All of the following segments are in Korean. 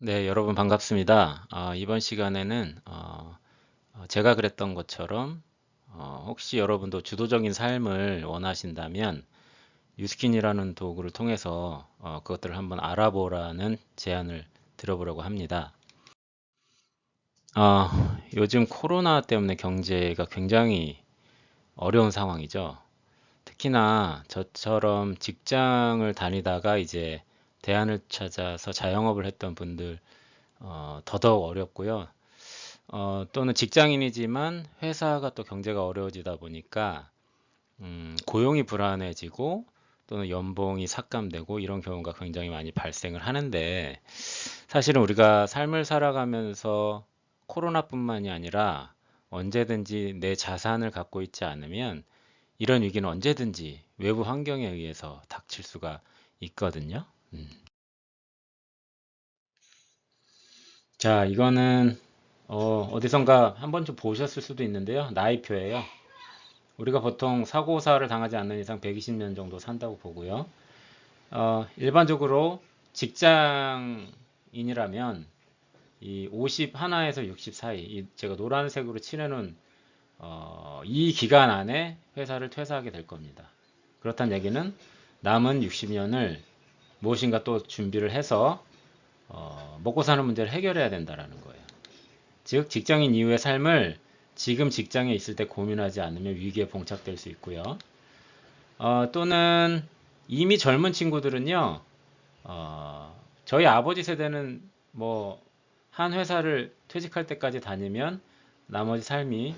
네, 여러분 반갑습니다. 이번 시간에는 제가 그랬던 것처럼 혹시 여러분도 주도적인 삶을 원하신다면 유스킨이라는 도구를 통해서 그것들을 한번 알아보라는 제안을 드려보려고 합니다. 어, 요즘 코로나 때문에 경제가 굉장히 어려운 상황이죠. 특히나 저처럼 직장을 다니다가 이제 대안을 찾아서 자영업을 했던 분들 더더욱 어렵고요. 또는 직장인이지만 회사가 또 경제가 어려워지다 보니까 고용이 불안해지고 또는 연봉이 삭감되고 이런 경우가 굉장히 많이 발생을 하는데 사실은 우리가 삶을 살아가면서 코로나뿐만이 아니라 언제든지 내 자산을 갖고 있지 않으면 이런 위기는 언제든지 외부 환경에 의해서 닥칠 수가 있거든요. 음. 자, 이거는 어디선가 한 번쯤 보셨을 수도 있는데요. 나이표예요. 우리가 보통 사고사를 당하지 않는 이상 120년 정도 산다고 보고요. 일반적으로 직장인이라면 이 50 하나에서 60 사이, 제가 노란색으로 칠해놓은 이 기간 안에 회사를 퇴사하게 될 겁니다. 그렇다는 얘기는 남은 60년을 무엇인가 또 준비를 해서 먹고 사는 문제를 해결해야 된다라는 거예요. 즉, 직장인 이후의 삶을 지금 직장에 있을 때 고민하지 않으면 위기에 봉착될 수 있고요. 또는 이미 젊은 친구들은요, 저희 아버지 세대는 뭐, 한 회사를 퇴직할 때까지 다니면 나머지 삶이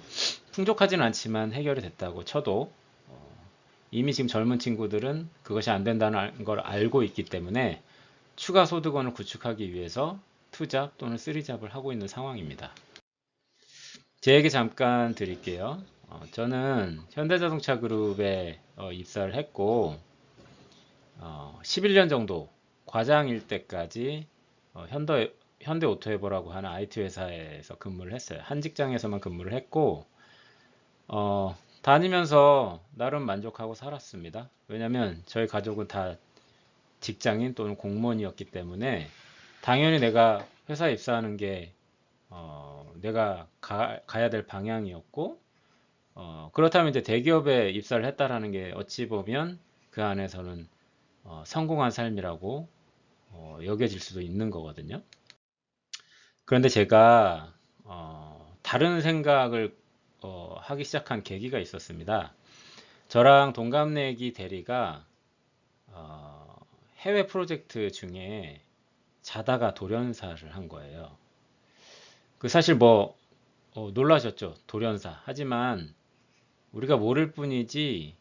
풍족하진 않지만 해결이 됐다고 쳐도 이미 지금 젊은 친구들은 그것이 안 된다는 걸 알고 있기 때문에 추가 소득원을 구축하기 위해서 투잡 또는 쓰리잡을 하고 있는 상황입니다. 제 얘기 잠깐 드릴게요. 저는 현대자동차 그룹에 입사를 했고 11년 정도 과장일 때까지 현대오토에버라고 하는 IT 회사에서 근무를 했어요. 한 직장에서만 근무를 했고 다니면서 나름 만족하고 살았습니다. 왜냐면 저희 가족은 다 직장인 또는 공무원이었기 때문에 당연히 내가 회사에 입사하는 게 내가 가야 될 방향이었고 그렇다면 이제 대기업에 입사를 했다라는 게 어찌 보면 그 안에서는 성공한 삶이라고 여겨질 수도 있는 거거든요. 그런데 제가 다른 생각을 하기 시작한 계기가 있었습니다. 저랑 동갑내기 대리가 어, 해외 프로젝트 중에 자다가 돌연사를 한 거예요. 그 사실 뭐 놀라셨죠? 돌연사. 하지만 우리가 모를 뿐이지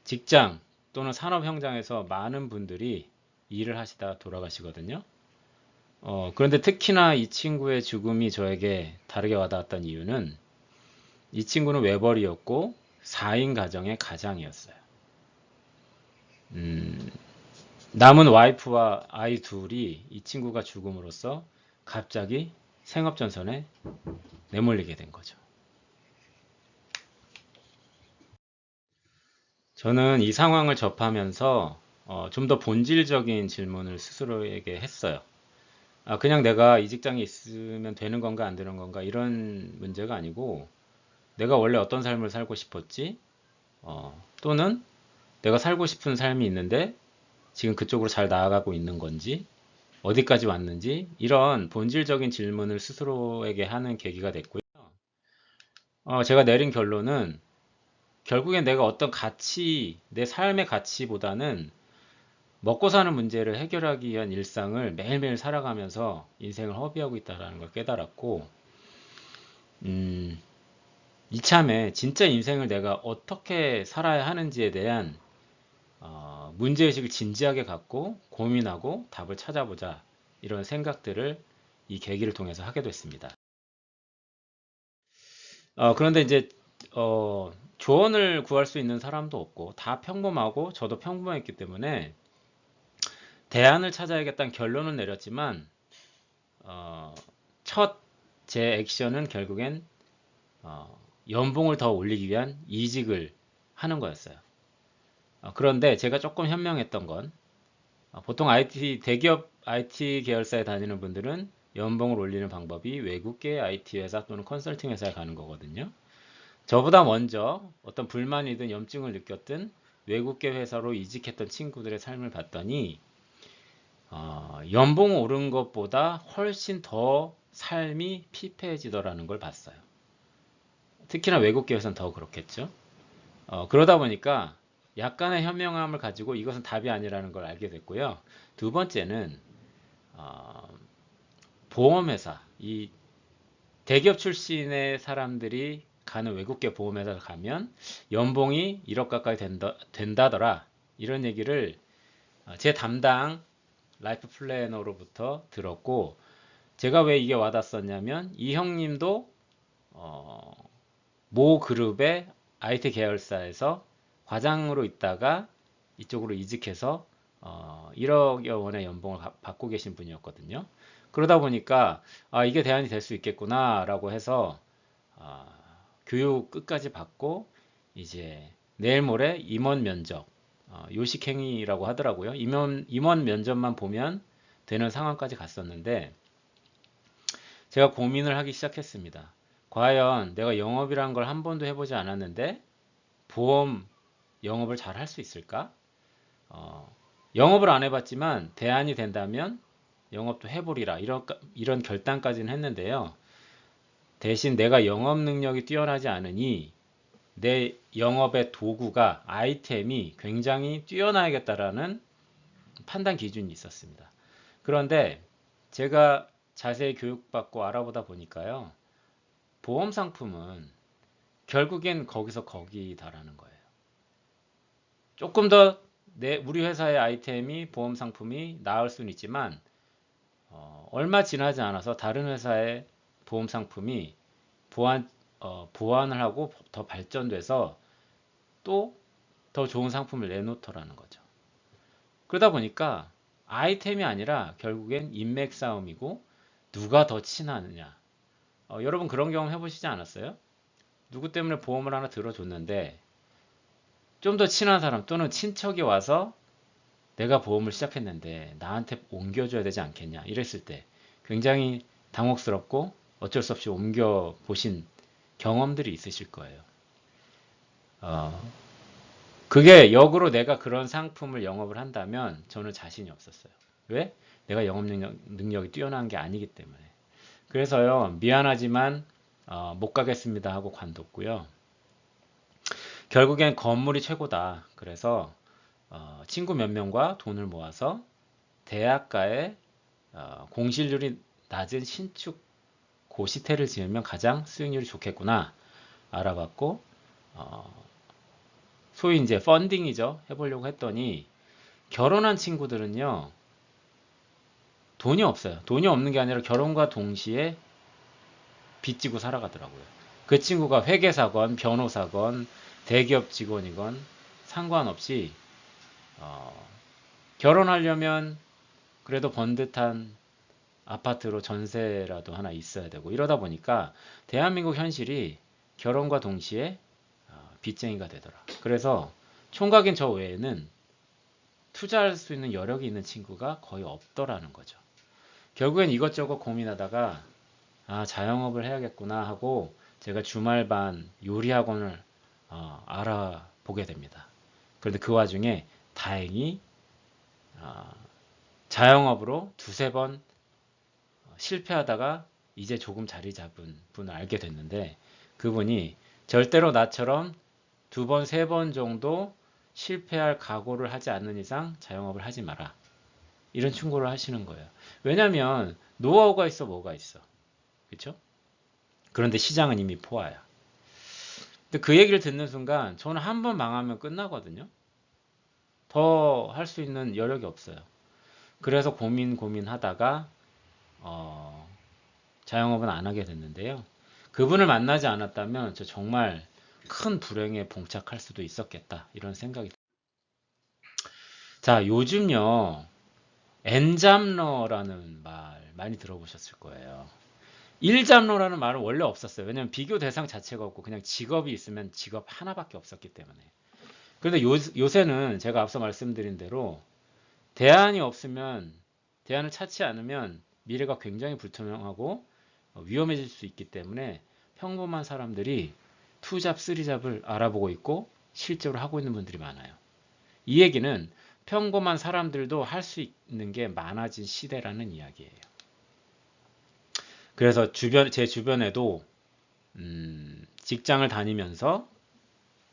직장 또는 산업 현장에서 많은 분들이 일을 하시다가 돌아가시거든요. 그런데 특히나 이 친구의 죽음이 저에게 다르게 와닿았던 이유는 이 친구는 외벌이였고 4인 가정의 가장이었어요. 음, 남은 와이프와 아이 둘이 이 친구가 죽음으로써 갑자기 생업전선에 내몰리게 된 거죠. 저는 이 상황을 접하면서 좀 더 본질적인 질문을 스스로에게 했어요. 그냥 내가 이 직장에 있으면 되는 건가 안 되는 건가 이런 문제가 아니고 내가 원래 어떤 삶을 살고 싶었지? 또는 내가 살고 싶은 삶이 있는데 지금 그쪽으로 잘 나아가고 있는 건지 어디까지 왔는지 이런 본질적인 질문을 스스로에게 하는 계기가 됐고요. 제가 내린 결론은 결국엔 내가 어떤 가치, 내 삶의 가치보다는 먹고 사는 문제를 해결하기 위한 일상을 매일매일 살아가면서 인생을 허비하고 있다는 걸 깨달았고, 음, 이참에 진짜 인생을 내가 어떻게 살아야 하는지에 대한 문제의식을 진지하게 갖고 고민하고 답을 찾아보자. 이런 생각들을 이 계기를 통해서 하게 됐습니다. 그런데 이제 조언을 구할 수 있는 사람도 없고 다 평범하고 저도 평범했기 때문에 대안을 찾아야겠다는 결론은 내렸지만 어, 첫 제 액션은 결국엔 연봉을 더 올리기 위한 이직을 하는 거였어요. 그런데 제가 조금 현명했던 건 보통 IT 대기업 IT 계열사에 다니는 분들은 연봉을 올리는 방법이 외국계 IT 회사 또는 컨설팅 회사에 가는 거거든요. 저보다 먼저 어떤 불만이든 염증을 느꼈든 외국계 회사로 이직했던 친구들의 삶을 봤더니 연봉 오른 것보다 훨씬 더 삶이 피폐해지더라는 걸 봤어요. 특히나 외국계 회사는 더 그렇겠죠. 그러다 보니까 약간의 현명함을 가지고 이것은 답이 아니라는 걸 알게 됐고요. 두 번째는 어, 보험회사, 이 대기업 출신의 사람들이 가는 외국계 보험회사 가면 연봉이 1억 가까이 된다더라. 이런 얘기를 제 담당 라이프 플래너로부터 들었고, 제가 왜 이게 와닿았었냐면 이 형님도 모 그룹의 IT 계열사에서 과장으로 있다가 이쪽으로 이직해서 1억여 원의 연봉을 받고 계신 분이었거든요. 그러다 보니까 이게 대안이 될 수 있겠구나라고 해서 아, 교육 끝까지 받고 이제 내일 모레 임원 면접, 요식행위라고 하더라고요. 임원 면접만 보면 되는 상황까지 갔었는데 제가 고민을 하기 시작했습니다. 과연 내가 영업이란 걸 한 번도 해보지 않았는데 보험 영업을 잘 할 수 있을까? 영업을 안 해봤지만 대안이 된다면 영업도 해보리라 이런 결단까지는 했는데요. 대신 내가 영업 능력이 뛰어나지 않으니 내 영업의 도구가 아이템이 굉장히 뛰어나야겠다라는 판단 기준이 있었습니다. 그런데 제가 자세히 교육받고 알아보다 보니까요. 보험 상품은 결국엔 거기서 거기다라는 거예요. 조금 더 우리 회사의 아이템이 보험 상품이 나을 수는 있지만 얼마 지나지 않아서 다른 회사의 보험 상품이 보완을 하고 더 발전돼서 또 더 좋은 상품을 내놓더라는 거죠. 그러다 보니까 아이템이 아니라 결국엔 인맥 싸움이고 누가 더 친하느냐. 여러분 그런 경험 해보시지 않았어요? 누구 때문에 보험을 하나 들어줬는데 좀 더 친한 사람 또는 친척이 와서 내가 보험을 시작했는데 나한테 옮겨줘야 되지 않겠냐 이랬을 때 굉장히 당혹스럽고 어쩔 수 없이 옮겨 보신 경험들이 있으실 거예요. 어, 그게 역으로 내가 그런 상품을 영업을 한다면 저는 자신이 없었어요. 왜? 내가 영업 능력이 뛰어난 게 아니기 때문에. 그래서요, 미안하지만 못 가겠습니다 하고 관뒀고요. 결국엔 건물이 최고다. 그래서 친구 몇 명과 돈을 모아서 대학가에 공실률이 낮은 신축 고시텔을 지으면 가장 수익률이 좋겠구나 알아봤고 소위 이제 펀딩이죠. 해보려고 했더니 결혼한 친구들은요 돈이 없어요. 돈이 없는 게 아니라 결혼과 동시에 빚지고 살아가더라고요. 그 친구가 회계사건, 변호사건, 대기업 직원이건 상관없이 결혼하려면 그래도 번듯한 아파트로 전세라도 하나 있어야 되고 이러다 보니까 대한민국 현실이 결혼과 동시에 빚쟁이가 되더라. 그래서 총각인 저 외에는 투자할 수 있는 여력이 있는 친구가 거의 없더라는 거죠. 결국엔 이것저것 고민하다가 자영업을 해야겠구나 하고 제가 주말반 요리학원을 알아보게 됩니다. 그런데 그 와중에 다행히 자영업으로 두세 번 실패하다가 이제 조금 자리 잡은 분을 알게 됐는데 그분이 절대로 나처럼 두 번, 세 번 정도 실패할 각오를 하지 않는 이상 자영업을 하지 마라. 이런 충고를 하시는 거예요. 왜냐하면 노하우가 있어 뭐가 있어. 그렇죠? 그런데 시장은 이미 포화야. 근데 그 얘기를 듣는 순간 저는 한 번 망하면 끝나거든요. 더 할 수 있는 여력이 없어요. 그래서 고민하다가 자영업은 안 하게 됐는데요. 그분을 만나지 않았다면 저 정말 큰 불행에 봉착할 수도 있었겠다 이런 생각이 듭니다. 자, 요즘요 엔잡러라는 말 많이 들어보셨을 거예요. 일잡러라는 말은 원래 없었어요. 왜냐면 비교 대상 자체가 없고 그냥 직업이 있으면 직업 하나밖에 없었기 때문에. 그런데 요새는 제가 앞서 말씀드린 대로 대안이 없으면 대안을 찾지 않으면 미래가 굉장히 불투명하고 위험해질 수 있기 때문에 평범한 사람들이 투잡, 쓰리잡을 알아보고 있고 실제로 하고 있는 분들이 많아요. 이 얘기는 평범한 사람들도 할 수 있는 게 많아진 시대라는 이야기예요. 그래서 제 주변에도 직장을 다니면서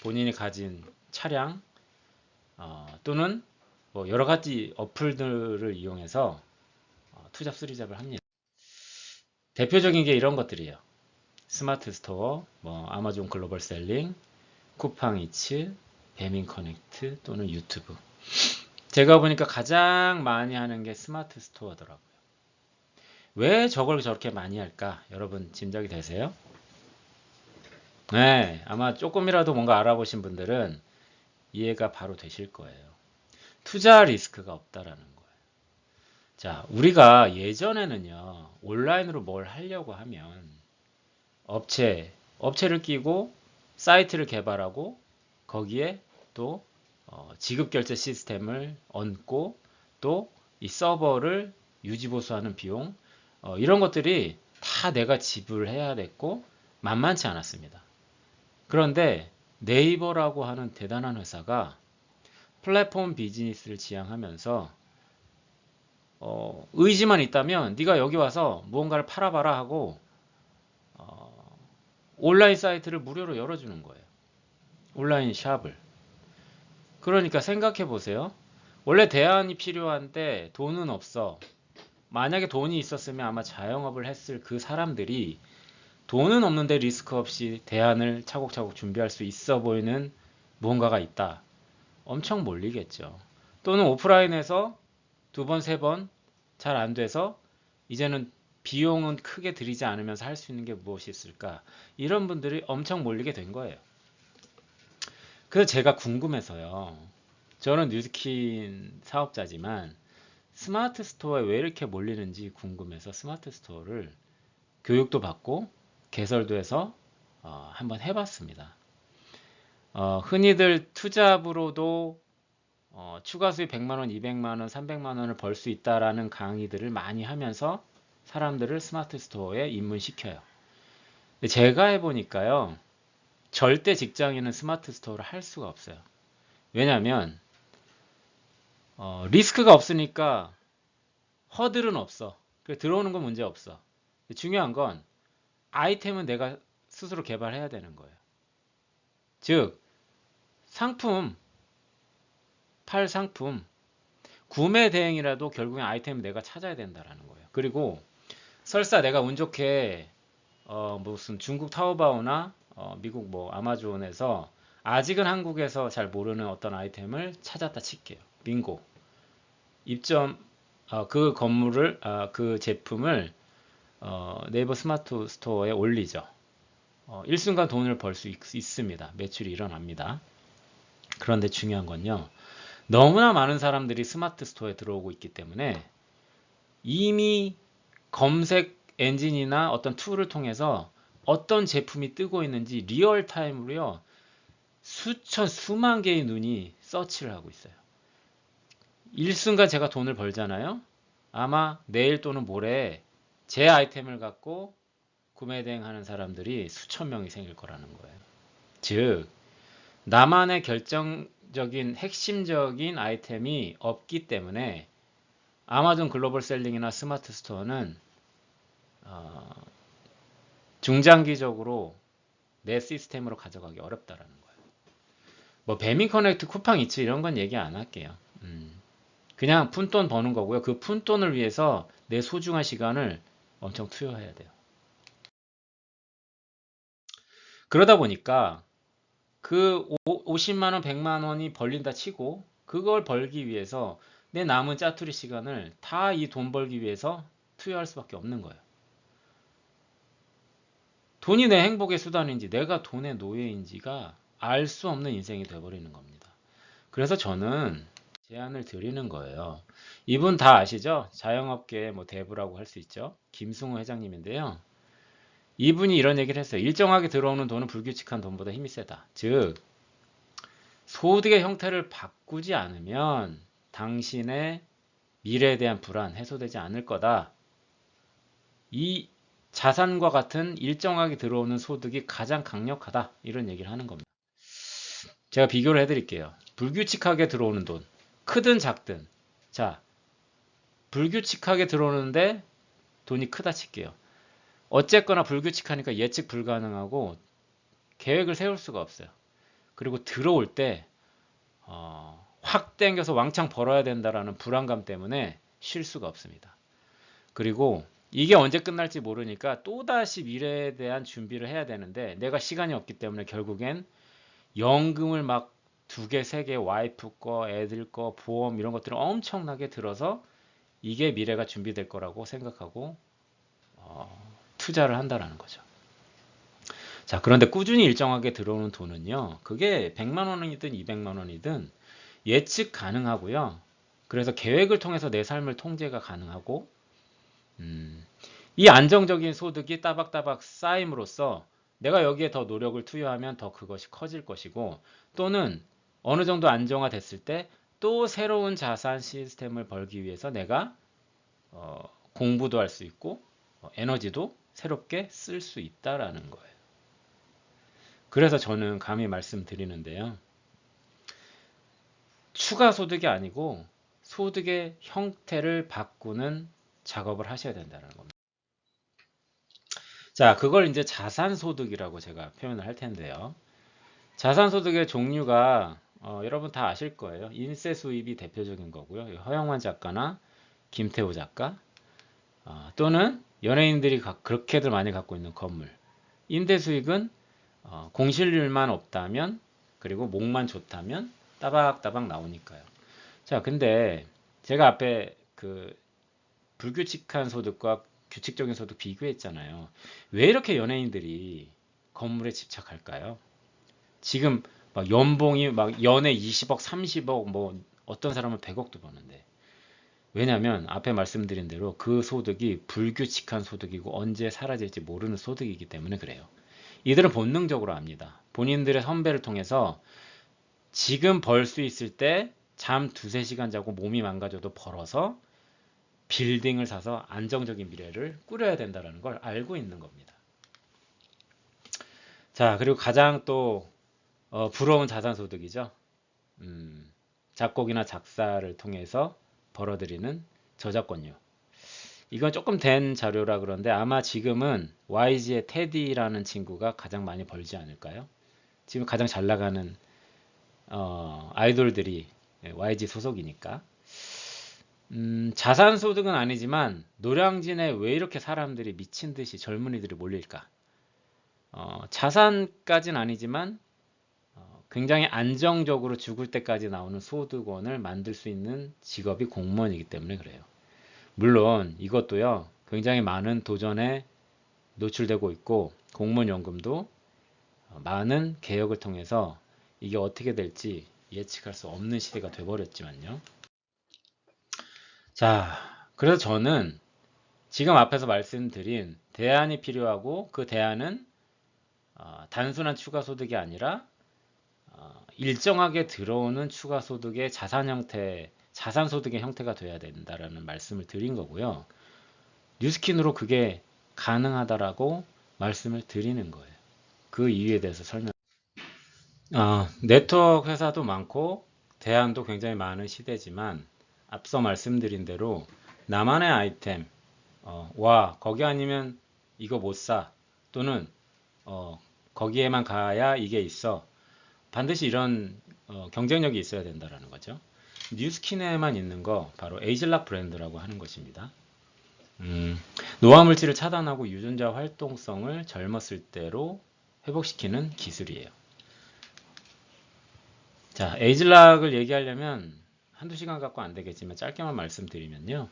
본인이 가진 차량 또는 뭐 여러 가지 어플들을 이용해서 투잡, 쓰리잡을 합니다. 대표적인 게 이런 것들이에요. 스마트 스토어, 뭐 아마존 글로벌 셀링, 쿠팡이츠, 배민 커넥트 또는 유튜브. 제가 보니까 가장 많이 하는 게 스마트 스토어더라고요. 왜 저걸 저렇게 많이 할까? 여러분 짐작이 되세요? 네, 아마 조금이라도 뭔가 알아보신 분들은 이해가 바로 되실 거예요. 투자 리스크가 없다라는 거예요. 자, 우리가 예전에는요, 온라인으로 뭘 하려고 하면 업체를 끼고 사이트를 개발하고 거기에 또 지급결제 시스템을 얹고 또 이 서버를 유지보수하는 비용 이런 것들이 다 내가 지불해야 됐고 만만치 않았습니다. 그런데 네이버라고 하는 대단한 회사가 플랫폼 비즈니스를 지향하면서 의지만 있다면 네가 여기 와서 무언가를 팔아봐라 하고 온라인 사이트를 무료로 열어주는 거예요. 온라인 샵을. 그러니까 생각해 보세요. 원래 대안이 필요한데 돈은 없어. 만약에 돈이 있었으면 아마 자영업을 했을 그 사람들이 돈은 없는데 리스크 없이 대안을 차곡차곡 준비할 수 있어 보이는 무언가가 있다. 엄청 몰리겠죠. 또는 오프라인에서 두 번, 세 번 잘 안 돼서 이제는 비용은 크게 들이지 않으면서 할 수 있는 게 무엇이 있을까? 이런 분들이 엄청 몰리게 된 거예요. 그래서 제가 궁금해서요. 저는 뉴스킨 사업자지만 스마트 스토어에 왜 이렇게 몰리는지 궁금해서 스마트 스토어를 교육도 받고 개설도 해서 한번 해봤습니다. 흔히들 투잡으로도 추가 수익 100만원, 200만원, 300만원을 벌 수 있다라는 강의들을 많이 하면서 사람들을 스마트 스토어에 입문시켜요. 제가 해보니까요. 절대 직장인은 스마트 스토어를 할 수가 없어요. 왜냐하면 리스크가 없으니까 허들은 없어. 들어오는 건 문제 없어. 중요한 건 아이템은 내가 스스로 개발해야 되는 거예요. 즉 상품, 팔 상품, 구매 대행이라도 결국엔 아이템을 내가 찾아야 된다라는 거예요. 그리고 설사 내가 운 좋게 무슨 중국 타오바오나 미국 뭐 아마존에서 아직은 한국에서 잘 모르는 어떤 아이템을 찾았다 칠게요. 빙고. 입점 그 건물을 그 제품을 네이버 스마트 스토어에 올리죠. 일순간 돈을 벌 수 있습니다. 매출이 일어납니다. 그런데 중요한 건요. 너무나 많은 사람들이 스마트 스토어에 들어오고 있기 때문에 이미 검색 엔진이나 어떤 툴을 통해서 어떤 제품이 뜨고 있는지 리얼타임으로요. 수천, 수만 개의 눈이 서치를 하고 있어요. 일순간 제가 돈을 벌잖아요. 아마 내일 또는 모레 제 아이템을 갖고 구매 대행하는 사람들이 수천 명이 생길 거라는 거예요. 즉 나만의 결정적인 핵심적인 아이템이 없기 때문에 아마존 글로벌 셀링이나 스마트 스토어는 중장기적으로 내 시스템으로 가져가기 어렵다라는 거예요. 뭐 배민 커넥트, 쿠팡 이츠 이런 건 얘기 안 할게요. 그냥 푼돈 버는 거고요. 그 푼돈을 위해서 내 소중한 시간을 엄청 투여해야 돼요. 그러다 보니까 그 50만 원, 100만 원이 벌린다 치고 그걸 벌기 위해서 내 남은 짜투리 시간을 다 이 돈 벌기 위해서 투여할 수밖에 없는 거예요. 돈이 내 행복의 수단인지 내가 돈의 노예인지가 알 수 없는 인생이 돼버리는 겁니다. 그래서 저는 제안을 드리는 거예요. 이분 다 아시죠? 자영업계의 뭐 대부라고 할 수 있죠. 김승우 회장님인데요. 이분이 이런 얘기를 했어요. 일정하게 들어오는 돈은 불규칙한 돈보다 힘이 세다. 즉 소득의 형태를 바꾸지 않으면 당신의 미래에 대한 불안 해소되지 않을 거다. 이 자산과 같은 일정하게 들어오는 소득이 가장 강력하다. 이런 얘기를 하는 겁니다. 제가 비교를 해드릴게요. 불규칙하게 들어오는 돈, 크든 작든. 자, 불규칙하게 들어오는데 돈이 크다 칠게요. 어쨌거나 불규칙하니까 예측 불가능하고 계획을 세울 수가 없어요. 그리고 들어올 때 확 땡겨서 왕창 벌어야 된다라는 불안감 때문에 쉴 수가 없습니다. 그리고 이게 언제 끝날지 모르니까 또다시 미래에 대한 준비를 해야 되는데 내가 시간이 없기 때문에 결국엔 연금을 막 2개, 3개, 와이프 거, 애들 거, 보험 이런 것들을 엄청나게 들어서 이게 미래가 준비될 거라고 생각하고 투자를 한다라는 거죠. 자, 그런데 꾸준히 일정하게 들어오는 돈은요. 그게 100만 원이든 200만 원이든 예측 가능하고요. 그래서 계획을 통해서 내 삶을 통제가 가능하고 이 안정적인 소득이 따박따박 쌓임으로써 내가 여기에 더 노력을 투여하면 더 그것이 커질 것이고 또는 어느 정도 안정화됐을 때 또 새로운 자산 시스템을 벌기 위해서 내가 공부도 할 수 있고 에너지도 새롭게 쓸 수 있다라는 거예요. 그래서 저는 감히 말씀드리는데요. 추가 소득이 아니고 소득의 형태를 바꾸는 작업을 하셔야 된다는 겁니다. 자, 그걸 이제 자산소득이라고 제가 표현을 할 텐데요. 자산소득의 종류가 여러분 다 아실 거예요. 인세 수입이 대표적인 거고요. 허영환 작가나 김태호 작가 또는 연예인들이 그렇게들 많이 갖고 있는 건물. 임대 수익은 공실률만 없다면 그리고 목만 좋다면 따박따박 나오니까요. 자, 근데 제가 앞에 그 불규칙한 소득과 규칙적인 소득 비교했잖아요. 왜 이렇게 연예인들이 건물에 집착할까요? 지금 막 연봉이 막 연에 20억, 30억, 뭐 어떤 사람은 100억도 버는데. 왜냐하면 앞에 말씀드린 대로 그 소득이 불규칙한 소득이고 언제 사라질지 모르는 소득이기 때문에 그래요. 이들은 본능적으로 압니다. 본인들의 선배를 통해서 지금 벌 수 있을 때 잠 2-3시간 자고 몸이 망가져도 벌어서 빌딩을 사서 안정적인 미래를 꾸려야 된다는 걸 알고 있는 겁니다. 자, 그리고 가장 또 부러운 자산소득이죠. 작곡이나 작사를 통해서 벌어들이는 저작권료. 이건 조금 된 자료라 그런데 아마 지금은 YG의 테디라는 친구가 가장 많이 벌지 않을까요? 지금 가장 잘 나가는 아이돌들이 YG 소속이니까. 자산소득은 아니지만 노량진에 왜 이렇게 사람들이 미친 듯이 젊은이들이 몰릴까? 자산까지는 아니지만 굉장히 안정적으로 죽을 때까지 나오는 소득원을 만들 수 있는 직업이 공무원이기 때문에 그래요. 물론 이것도요, 굉장히 많은 도전에 노출되고 있고 공무원 연금도 많은 개혁을 통해서 이게 어떻게 될지 예측할 수 없는 시대가 돼버렸지만요. 자, 그래서 저는 지금 앞에서 말씀드린 대안이 필요하고 그 대안은 단순한 추가 소득이 아니라 일정하게 들어오는 추가 소득의 자산 형태, 자산 소득의 형태가 돼야 된다라는 말씀을 드린 거고요. 뉴스킨으로 그게 가능하다라고 말씀을 드리는 거예요. 그 이유에 대해서 설명. 네트워크 회사도 많고 대안도 굉장히 많은 시대지만 앞서 말씀드린 대로 나만의 아이템, 와 거기 아니면 이거 못 사, 또는 거기에만 가야 이게 있어. 반드시 이런 경쟁력이 있어야 된다라는 거죠. 뉴스킨에만 있는 거 바로 에이즐락 브랜드라고 하는 것입니다. 노화 물질을 차단하고 유전자 활동성을 젊었을 때로 회복시키는 기술이에요. 자, 에이즐락을 얘기하려면 한두 시간 갖고 안 되겠지만 짧게만 말씀드리면요.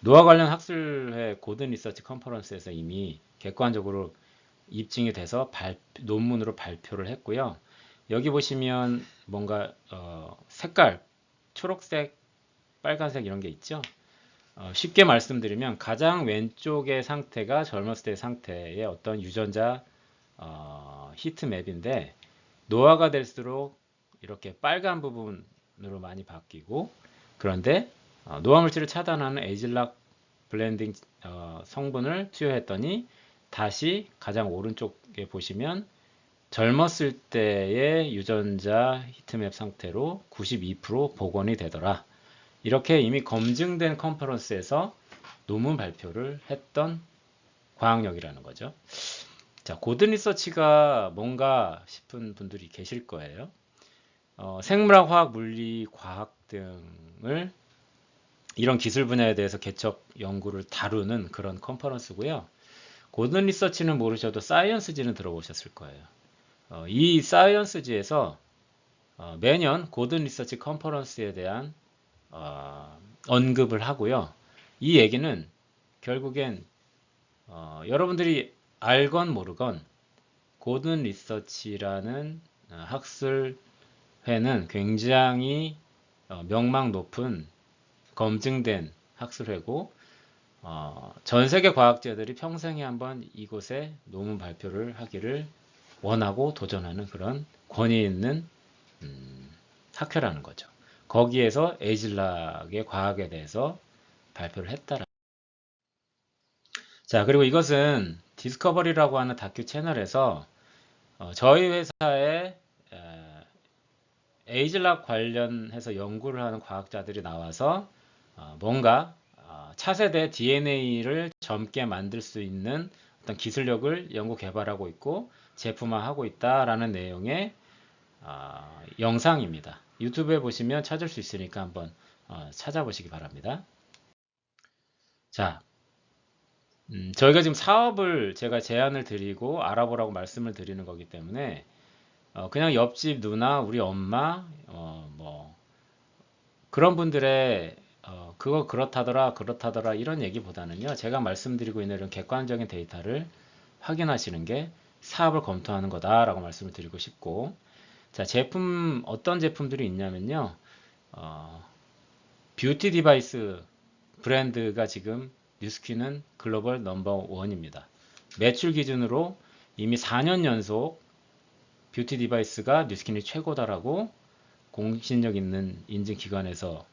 노화 관련 학술회 고든 리서치 컨퍼런스에서 이미 객관적으로 입증이 돼서 논문으로 발표를 했고요. 여기 보시면 뭔가 색깔 초록색, 빨간색 이런 게 있죠. 쉽게 말씀드리면 가장 왼쪽의 상태가 젊었을 때 상태의 어떤 유전자 히트맵인데 노화가 될수록 이렇게 빨간 부분으로 많이 바뀌고 그런데 노화물질을 차단하는 에이즐락 블렌딩 성분을 투여했더니 다시 가장 오른쪽에 보시면 젊었을 때의 유전자 히트맵 상태로 92% 복원이 되더라. 이렇게 이미 검증된 컨퍼런스에서 논문 발표를 했던 과학력이라는 거죠. 자, 고든 리서치가 뭔가 싶은 분들이 계실 거예요. 생물학, 화학, 물리, 과학 등을 이런 기술 분야에 대해서 개척 연구를 다루는 그런 컨퍼런스고요. 고든 리서치는 모르셔도 사이언스지는 들어보셨을 거예요. 이 사이언스지에서 매년 고든 리서치 컨퍼런스에 대한 언급을 하고요. 이 얘기는 결국엔 여러분들이 알건 모르건 고든 리서치라는 학술회는 굉장히 명망 높은 검증된 학술회고 전 세계 과학자들이 평생에 한번 이곳에 논문 발표를 하기를 원하고 도전하는 그런 권위 있는 학회라는 거죠. 거기에서 에이즐락의 과학에 대해서 발표를 했다라. 자, 그리고 이것은 디스커버리라고 하는 다큐 채널에서 저희 회사에 에이즐락 관련해서 연구를 하는 과학자들이 나와서 뭔가 차세대 DNA를 젊게 만들 수 있는 어떤 기술력을 연구 개발하고 있고 제품화하고 있다라는 내용의 영상입니다. 유튜브에 보시면 찾을 수 있으니까 한번 찾아보시기 바랍니다. 자, 저희가 지금 사업을 제가 제안을 드리고 알아보라고 말씀을 드리는 거기 때문에 그냥 옆집 누나, 우리 엄마, 뭐 그런 분들의 그거 그렇다더라 이런 얘기보다는요. 제가 말씀드리고 있는 이런 객관적인 데이터를 확인하시는 게 사업을 검토하는 거다라고 말씀을 드리고 싶고, 자, 제품 어떤 제품들이 있냐면요. 뷰티 디바이스 브랜드가 지금 뉴스킨은 글로벌 넘버 원입니다. 매출 기준으로 이미 4년 연속 뷰티 디바이스가 뉴스킨이 최고다라고 공신력 있는 인증기관에서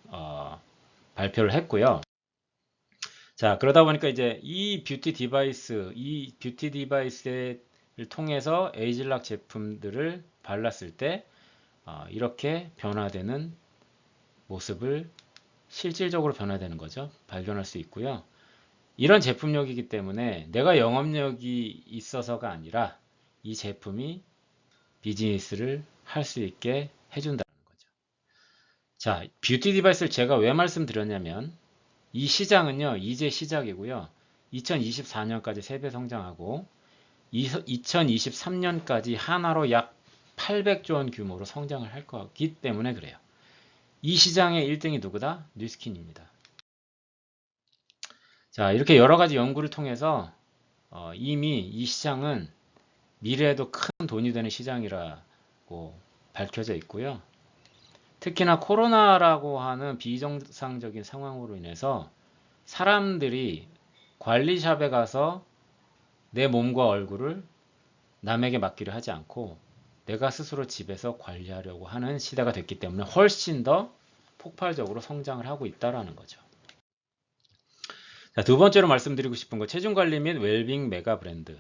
발표를 했고요. 자, 그러다 보니까 이제 이 뷰티 디바이스를 통해서 에이즐락 제품들을 발랐을 때 이렇게 변화되는 모습을 실질적으로 변화되는 거죠. 발견할 수 있고요. 이런 제품력이기 때문에 내가 영업력이 있어서가 아니라 이 제품이 비즈니스를 할 수 있게 해준다는 거죠. 자, 뷰티 디바이스를 제가 왜 말씀드렸냐면 이 시장은요, 이제 시작이고요. 2024년까지 3배 성장하고 2023년까지 하나로 약 800조 원 규모로 성장을 할 거기 때문에 그래요. 이 시장의 1등이 누구다? 뉴스킨입니다. 자, 이렇게 여러 가지 연구를 통해서 이미 이 시장은 미래에도 큰 돈이 되는 시장이라고 밝혀져 있고요. 특히나 코로나라고 하는 비정상적인 상황으로 인해서 사람들이 관리샵에 가서 내 몸과 얼굴을 남에게 맡기려 하지 않고 내가 스스로 집에서 관리하려고 하는 시대가 됐기 때문에 훨씬 더 폭발적으로 성장을 하고 있다는 거죠. 자, 두 번째로 말씀드리고 싶은 거 체중 관리 및 웰빙 메가 브랜드.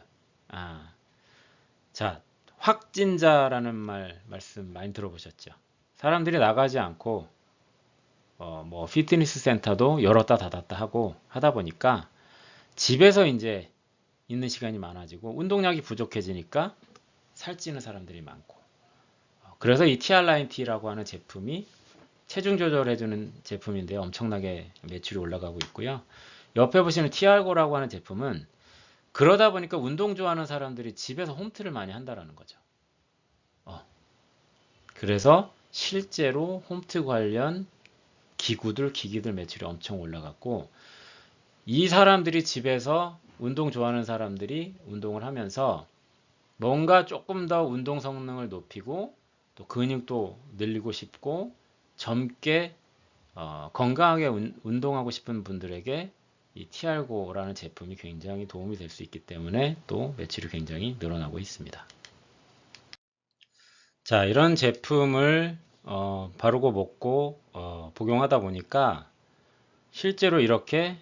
자, 확진자라는 말씀 많이 들어보셨죠? 사람들이 나가지 않고 뭐 피트니스 센터도 열었다 닫았다 하고 하다 보니까 집에서 이제 있는 시간이 많아지고 운동량이 부족해지니까 살찌는 사람들이 많고 그래서 이 TR9T라고 하는 제품이 체중 조절해주는 제품인데요. 엄청나게 매출이 올라가고 있고요. 옆에 보시는 TRGO라고 하는 제품은 그러다 보니까 운동 좋아하는 사람들이 집에서 홈트를 많이 한다라는 거죠. 그래서 실제로 홈트 관련 기기들 매출이 엄청 올라갔고 이 사람들이 집에서 운동 좋아하는 사람들이 운동을 하면서 뭔가 조금 더 운동 성능을 높이고 또 근육도 늘리고 싶고 젊게 건강하게 운동하고 싶은 분들에게 이 TRGO라는 제품이 굉장히 도움이 될 수 있기 때문에 또 매출이 굉장히 늘어나고 있습니다. 자, 이런 제품을 바르고 먹고 복용하다 보니까 실제로 이렇게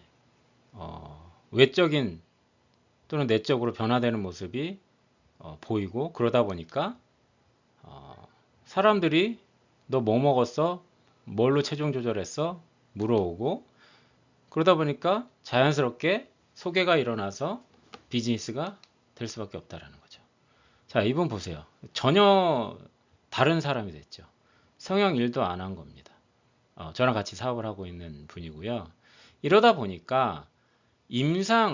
외적인 또는 내적으로 변화되는 모습이 보이고, 그러다 보니까 사람들이 너 뭐 먹었어? 뭘로 체중 조절했어? 물어오고, 그러다 보니까 자연스럽게 소개가 일어나서 비즈니스가 될 수밖에 없다라는 거죠. 자, 이분 보세요. 전혀 다른 사람이 됐죠. 성형 일도 안 한 겁니다. 저랑 같이 사업을 하고 있는 분이고요. 이러다 보니까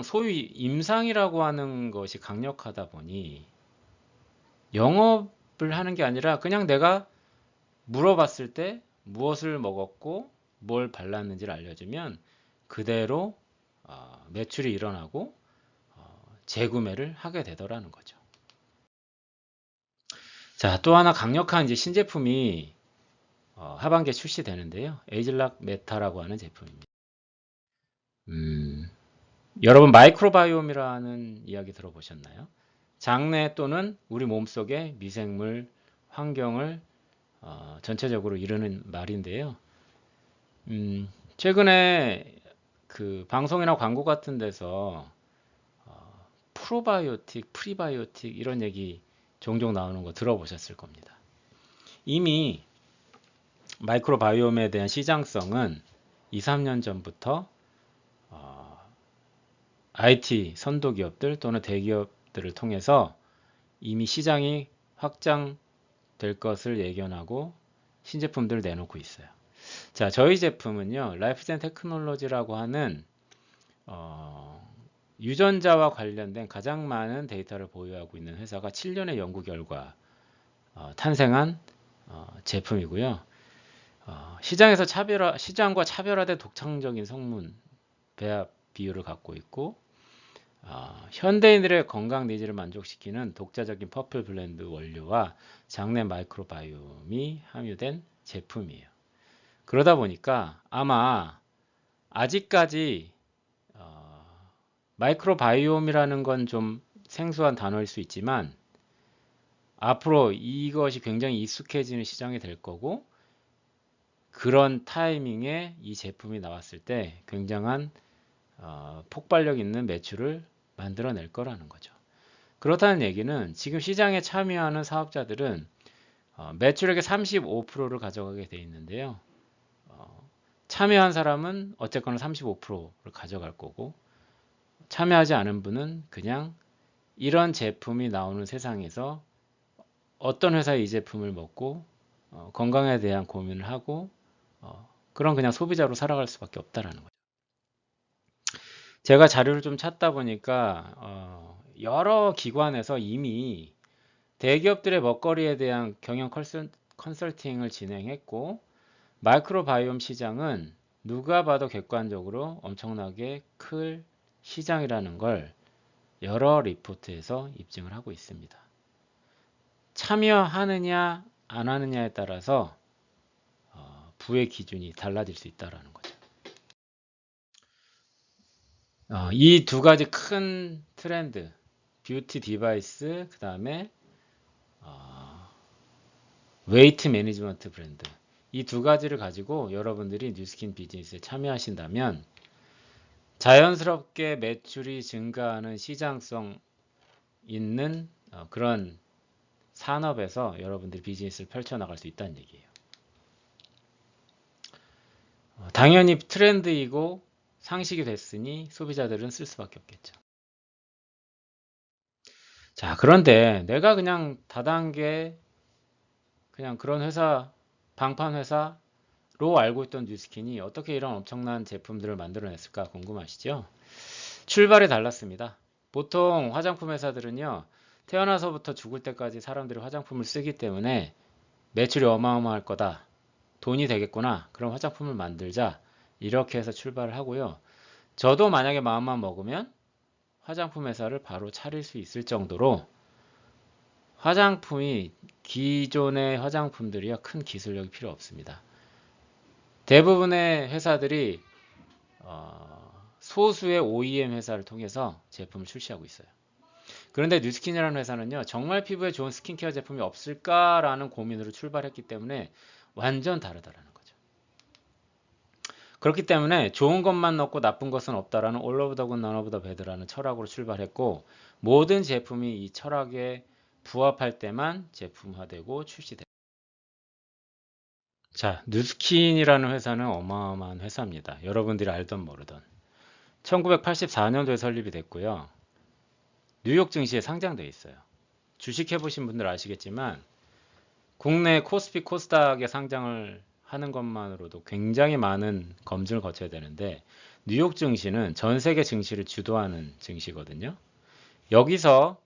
소위 임상이라고 하는 것이 강력하다 보니 영업을 하는 게 아니라 그냥 내가 물어봤을 때 무엇을 먹었고 뭘 발랐는지를 알려주면 그대로 매출이 일어나고 재구매를 하게 되더라는 거죠. 자, 또 하나 강력한 이제 신제품이 하반기에 출시되는데요. 에이즐락 메타라고 하는 제품입니다. 여러분 마이크로바이옴이라는 이야기 들어보셨나요? 장내 또는 우리 몸속의 미생물 환경을 전체적으로 이루는 말인데요. 최근에 그 방송이나 광고 같은 데서 프로바이오틱, 프리바이오틱 이런 얘기 종종 나오는 거 들어보셨을 겁니다. 이미 마이크로바이옴에 대한 시장성은 2, 3년 전부터 IT 선도기업들 또는 대기업들을 통해서 이미 시장이 확장될 것을 예견하고 신제품들을 내놓고 있어요. 자, 저희 제품은요, 라이프젠 테크놀로지라고 하는 유전자와 관련된 가장 많은 데이터를 보유하고 있는 회사가 7년의 연구 결과 탄생한 제품이고요. 시장과 차별화된 독창적인 성분 배합 비율을 갖고 있고, 현대인들의 건강 니즈를 만족시키는 독자적인 퍼플 블렌드 원료와 장내 마이크로바이옴이 함유된 제품이에요. 그러다 보니까 아마 아직까지 마이크로바이옴이라는 건 좀 생소한 단어일 수 있지만 앞으로 이것이 굉장히 익숙해지는 시장이 될 거고, 그런 타이밍에 이 제품이 나왔을 때 굉장한 폭발력 있는 매출을 만들어낼 거라는 거죠. 그렇다는 얘기는 지금 시장에 참여하는 사업자들은 매출액의 35%를 가져가게 돼 있는데요. 참여한 사람은 어쨌거나 35%를 가져갈 거고, 참여하지 않은 분은 그냥 이런 제품이 나오는 세상에서 어떤 회사의 이 제품을 먹고 건강에 대한 고민을 하고 그런 그냥 소비자로 살아갈 수밖에 없다라는 거죠. 제가 자료를 좀 찾다 보니까 여러 기관에서 이미 대기업들의 먹거리에 대한 경영 컨설팅을 진행했고, 마이크로바이옴 시장은 누가 봐도 객관적으로 엄청나게 클 시장이라는 걸 여러 리포트에서 입증을 하고 있습니다. 참여하느냐 안 하느냐에 따라서 부의 기준이 달라질 수 있다는 거죠. 이 두 가지 큰 트렌드, 뷰티 디바이스, 그 다음에 웨이트 매니지먼트 브랜드, 이 두 가지를 가지고 여러분들이 뉴스킨 비즈니스에 참여하신다면 자연스럽게 매출이 증가하는 시장성 있는 그런 산업에서 여러분들이 비즈니스를 펼쳐나갈 수 있다는 얘기예요. 당연히 트렌드이고 상식이 됐으니 소비자들은 쓸 수밖에 없겠죠. 자, 그런데 내가 그냥 다단계 그냥 그런 회사, 방판 회사로 알고 있던 뉴스킨이 어떻게 이런 엄청난 제품들을 만들어냈을까 궁금하시죠? 출발이 달랐습니다. 보통 화장품 회사들은요, 태어나서부터 죽을 때까지 사람들이 화장품을 쓰기 때문에 매출이 어마어마할 거다. 돈이 되겠구나. 그럼 화장품을 만들자. 이렇게 해서 출발을 하고요. 저도 만약에 마음만 먹으면 화장품 회사를 바로 차릴 수 있을 정도로 화장품이 기존의 화장품들이야 큰 기술력이 필요 없습니다. 대부분의 회사들이 소수의 OEM 회사를 통해서 제품을 출시하고 있어요. 그런데 뉴스킨이라는 회사는요, 정말 피부에 좋은 스킨케어 제품이 없을까라는 고민으로 출발했기 때문에 완전 다르다라는 거죠. 그렇기 때문에 좋은 것만 넣고 나쁜 것은 없다라는 all of the good, none of the bad라는 철학으로 출발했고 모든 제품이 이 철학에 부합할 때만 제품화되고 출시됩니다. 자, 누스킨이라는 회사는 어마어마한 회사입니다. 여러분들이 알던 모르던 1984년도에 설립이 됐고요. 뉴욕 증시에 상장되어 있어요. 주식 해보신 분들 아시겠지만 국내 코스피 코스닥에 상장을 하는 것만으로도 굉장히 많은 검증을 거쳐야 되는데 뉴욕 증시는 전 세계 증시를 주도하는 증시거든요. 여기서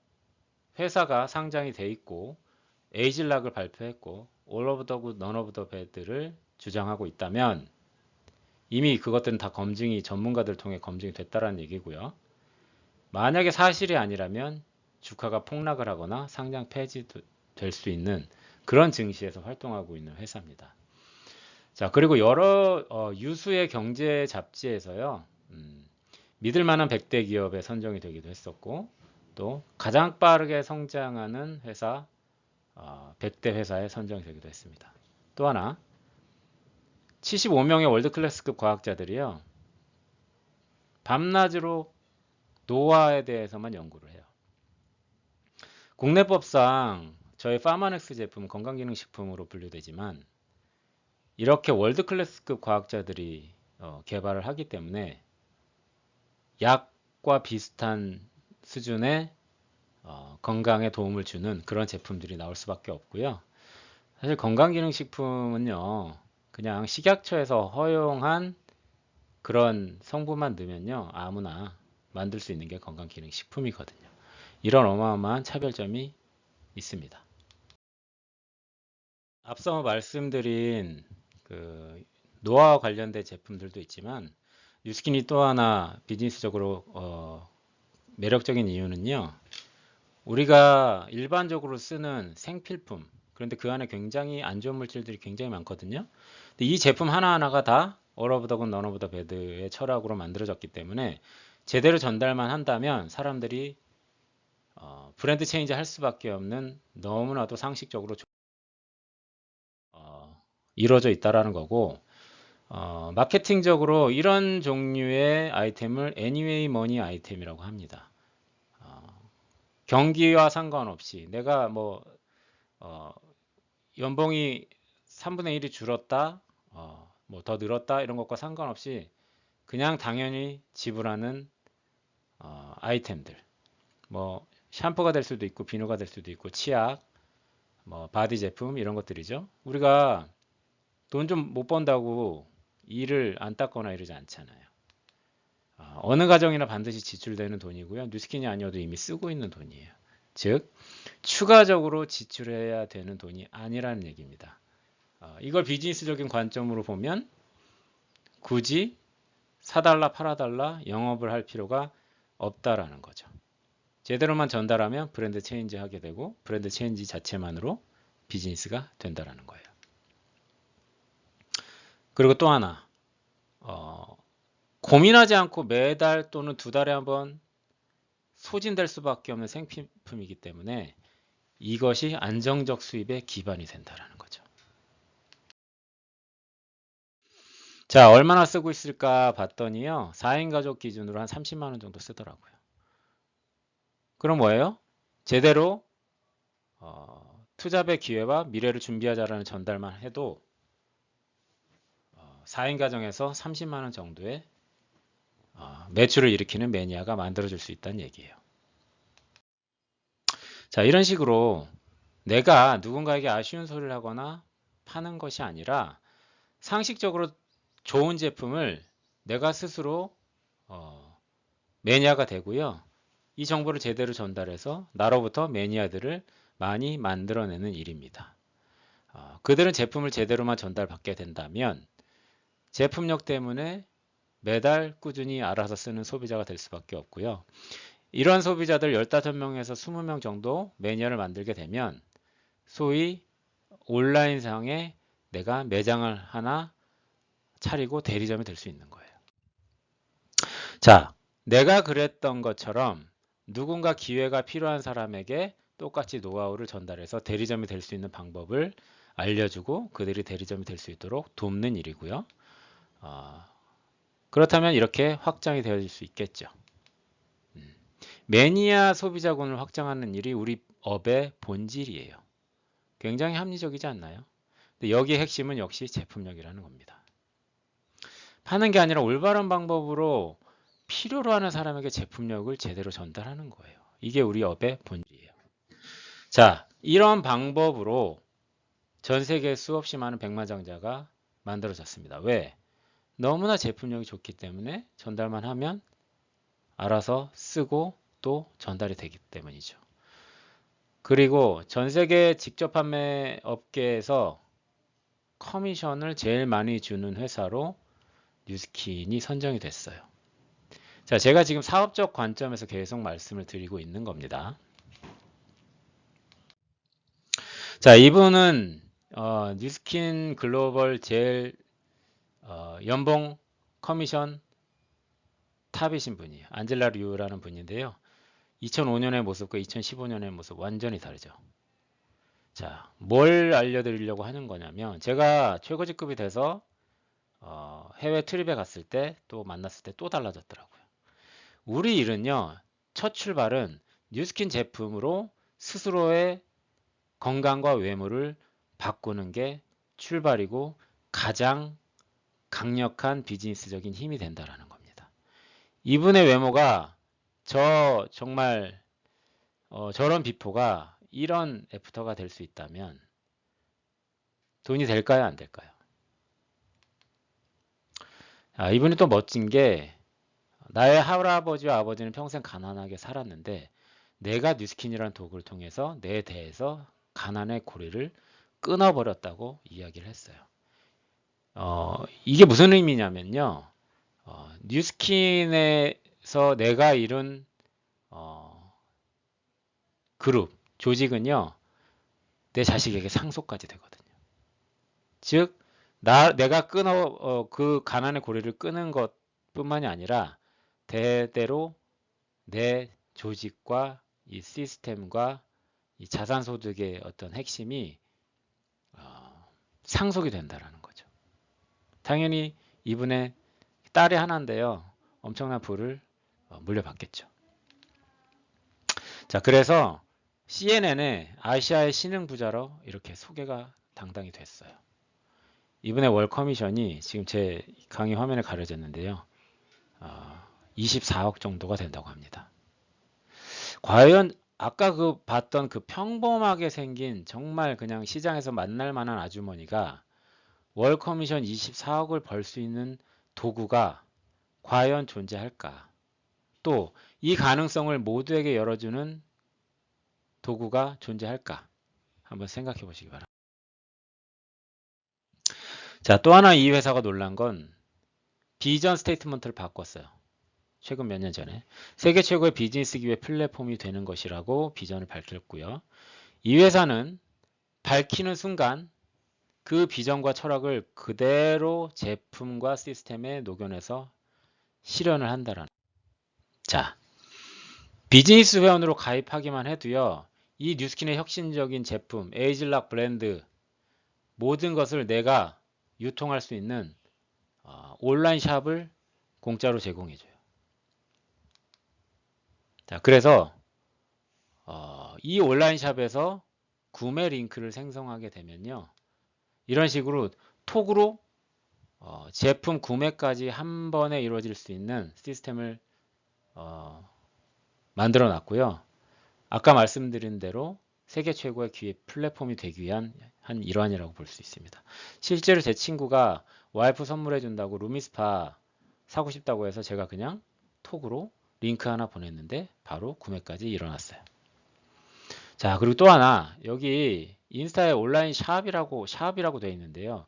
회사가 상장이 돼 있고 에이즐락을 발표했고 all of the good, none of the bad를 주장하고 있다면 이미 그것들은 다 검증이 전문가들 통해 검증이 됐다라는 얘기고요. 만약에 사실이 아니라면 주가가 폭락을 하거나 상장 폐지될 수 있는 그런 증시에서 활동하고 있는 회사입니다. 자, 그리고 여러 유수의 경제 잡지에서요. 믿을 만한 100대 기업에 선정이 되기도 했었고 또 가장 빠르게 성장하는 회사 100대 회사에 선정이 되기도 했습니다. 또 하나 75명의 월드클래스급 과학자들이요. 밤낮으로 노화에 대해서만 연구를 해요. 국내법상 저희 파마넥스 제품은 건강기능식품으로 분류되지만 이렇게 월드클래스급 과학자들이 개발을 하기 때문에 약과 비슷한 수준의 건강에 도움을 주는 그런 제품들이 나올 수밖에 없고요. 사실 건강기능식품은요. 그냥 식약처에서 허용한 그런 성분만 넣으면요. 아무나 만들 수 있는 게 건강기능식품이거든요. 이런 어마어마한 차별점이 있습니다. 앞서 말씀드린 그 노화와 관련된 제품들도 있지만 뉴스킨이 또 하나 비즈니스적으로 매력적인 이유는요. 우리가 일반적으로 쓰는 생필품 그런데 그 안에 굉장히 안 좋은 물질들이 굉장히 많거든요. 근데 이 제품 하나하나가 다 all of the good, none of the bad의 철학으로 만들어졌기 때문에 제대로 전달만 한다면 사람들이 브랜드 체인지 할 수밖에 없는 너무나도 상식적으로 이루어져 있다라는 거고 마케팅적으로 이런 종류의 아이템을 anyway money 아이템이라고 합니다. 경기와 상관없이 내가 뭐 연봉이 3분의 1이 줄었다, 뭐 더 늘었다 이런 것과 상관없이 그냥 당연히 지불하는 아이템들. 뭐 샴푸가 될 수도 있고 비누가 될 수도 있고 치약, 뭐 바디 제품 이런 것들이죠. 우리가 돈 좀 못 번다고 이를 안 닦거나 이러지 않잖아요. 어느 가정이나 반드시 지출되는 돈이고요. 뉴스킨이 아니어도 이미 쓰고 있는 돈이에요. 즉 추가적으로 지출해야 되는 돈이 아니라는 얘기입니다. 이걸 비즈니스적인 관점으로 보면 굳이 사달라 팔아달라 영업을 할 필요가 없다라는 거죠. 제대로만 전달하면 브랜드 체인지 하게 되고 브랜드 체인지 자체만으로 비즈니스가 된다라는 거예요. 그리고 또 하나 고민하지 않고 매달 또는 두 달에 한번 소진될 수밖에 없는 생필품이기 때문에 이것이 안정적 수입의 기반이 된다라는 거죠. 자, 얼마나 쓰고 있을까 봤더니요. 4인 가족 기준으로 한 30만 원 정도 쓰더라고요. 그럼 뭐예요? 제대로 투잡의 기회와 미래를 준비하자라는 전달만 해도 4인 가정에서 30만 원 정도의 매출을 일으키는 매니아가 만들어질 수 있다는 얘기예요. 자, 이런 식으로 내가 누군가에게 아쉬운 소리를 하거나 파는 것이 아니라 상식적으로 좋은 제품을 내가 스스로 매니아가 되고요. 이 정보를 제대로 전달해서 나로부터 매니아들을 많이 만들어내는 일입니다. 그들은 제품을 제대로만 전달받게 된다면 제품력 때문에 매달 꾸준히 알아서 쓰는 소비자가 될 수밖에 없고요. 이러한 소비자들 15명에서 20명 정도 매니아를 만들게 되면 소위 온라인상에 내가 매장을 하나 차리고 대리점이 될 수 있는 거예요. 자, 내가 그랬던 것처럼 누군가 기회가 필요한 사람에게 똑같이 노하우를 전달해서 대리점이 될 수 있는 방법을 알려주고 그들이 대리점이 될 수 있도록 돕는 일이고요. 그렇다면 이렇게 확장이 되어질 수 있겠죠. 매니아 소비자군을 확장하는 일이 우리 업의 본질이에요. 굉장히 합리적이지 않나요? 근데 여기의 핵심은 역시 제품력이라는 겁니다. 파는 게 아니라 올바른 방법으로 필요로 하는 사람에게 제품력을 제대로 전달하는 거예요. 이게 우리 업의 본질이에요. 자, 이런 방법으로 전 세계 수없이 많은 백만장자가 만들어졌습니다. 왜? 너무나 제품력이 좋기 때문에 전달만 하면 알아서 쓰고 또 전달이 되기 때문이죠. 그리고 전 세계 직접 판매 업계에서 커미션을 제일 많이 주는 회사로 뉴스킨이 선정이 됐어요. 자, 제가 지금 사업적 관점에서 계속 말씀을 드리고 있는 겁니다. 자, 이분은 뉴스킨 글로벌 제일 연봉 커미션 탑이신 분이에요. 안젤라 류라는 분인데요. 2005년의 모습과 2015년의 모습 완전히 다르죠. 자, 뭘 알려드리려고 하는 거냐면 제가 최고직급이 돼서 해외 트립에 갔을 때 또 만났을 때 또 달라졌더라고요. 우리 일은요. 첫 출발은 뉴스킨 제품으로 스스로의 건강과 외모를 바꾸는 게 출발이고 가장 강력한 비즈니스적인 힘이 된다라는 겁니다. 이분의 외모가 정말 저런 비포가 이런 애프터가 될 수 있다면 돈이 될까요? 안 될까요? 이분이 또 멋진 게 나의 할아버지와 아버지는 평생 가난하게 살았는데 내가 뉴스킨이라는 도구를 통해서 내 대에서 가난의 고리를 끊어버렸다고 이야기를 했어요. 이게 무슨 의미냐면요. 뉴스킨에서 내가 이룬 그룹, 조직은요. 내 자식에게 상속까지 되거든요. 즉, 내가 그 가난의 고리를 끊은 것뿐만이 아니라 대대로 내 조직과 이 시스템과 이 자산소득의 어떤 핵심이 상속이 된다라는 거죠. 당연히 이분의 딸이 하나인데요. 엄청난 부를 물려받겠죠. 자, 그래서 CNN에 아시아의 신흥 부자로 이렇게 소개가 당당히 됐어요. 이분의 월 커미션이 지금 제 강의 화면에 가려졌는데요. 24억 정도가 된다고 합니다. 과연 아까 봤던 그 평범하게 생긴 정말 그냥 시장에서 만날 만한 아주머니가 월 커미션 24억을 벌 수 있는 도구가 과연 존재할까? 또 이 가능성을 모두에게 열어주는 도구가 존재할까? 한번 생각해 보시기 바랍니다. 자, 또 하나 이 회사가 놀란 건 비전 스테이트먼트를 바꿨어요. 최근 몇 년 전에 세계 최고의 비즈니스 기회 플랫폼이 되는 것이라고 비전을 밝혔고요. 이 회사는 밝히는 순간 그 비전과 철학을 그대로 제품과 시스템에 녹여내서 실현을 한다라는. 자, 비즈니스 회원으로 가입하기만 해도요. 이 뉴스킨의 혁신적인 제품, 에이즐락 브랜드 모든 것을 내가 유통할 수 있는 온라인 샵을 공짜로 제공해줘요. 자, 그래서 이 온라인 샵에서 구매 링크를 생성하게 되면요. 이런 식으로 톡으로 제품 구매까지 한 번에 이루어질 수 있는 시스템을 만들어 놨고요. 아까 말씀드린 대로 세계 최고의 기회 플랫폼이 되기 위한 한 일환이라고 볼 수 있습니다. 실제로 제 친구가 와이프 선물해 준다고 루미스파 사고 싶다고 해서 제가 그냥 톡으로 링크 하나 보냈는데 바로 구매까지 일어났어요. 자, 그리고 또 하나 여기 인스타에 온라인 샵이라고 되어 있는데요.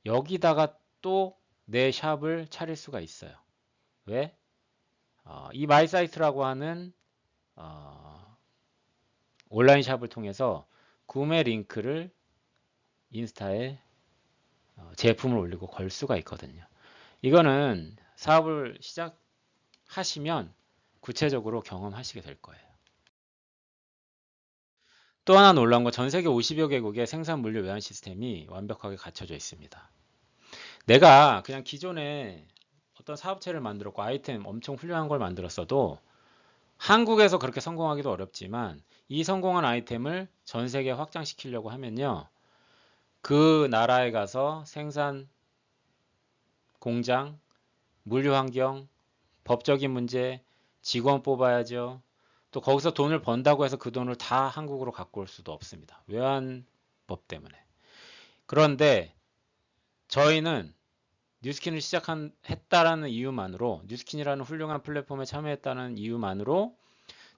여기다가 또 내 샵을 차릴 수가 있어요. 왜? 이 마이사이트라고 하는 온라인 샵을 통해서 구매 링크를 인스타에 제품을 올리고 걸 수가 있거든요. 이거는 사업을 시작하시면 구체적으로 경험하시게 될 거예요. 또 하나 놀라운 건 전 세계 50여 개국의 생산 물류 외환 시스템이 완벽하게 갖춰져 있습니다. 내가 그냥 기존에 어떤 사업체를 만들었고 아이템 엄청 훌륭한 걸 만들었어도 한국에서 그렇게 성공하기도 어렵지만 이 성공한 아이템을 전 세계에 확장시키려고 하면요. 그 나라에 가서 생산 공장, 물류 환경, 법적인 문제, 직원 뽑아야죠. 또 거기서 돈을 번다고 해서 그 돈을 다 한국으로 갖고 올 수도 없습니다. 외환법 때문에. 그런데 저희는 뉴스킨을 했다라는 이유만으로, 뉴스킨이라는 훌륭한 플랫폼에 참여했다는 이유만으로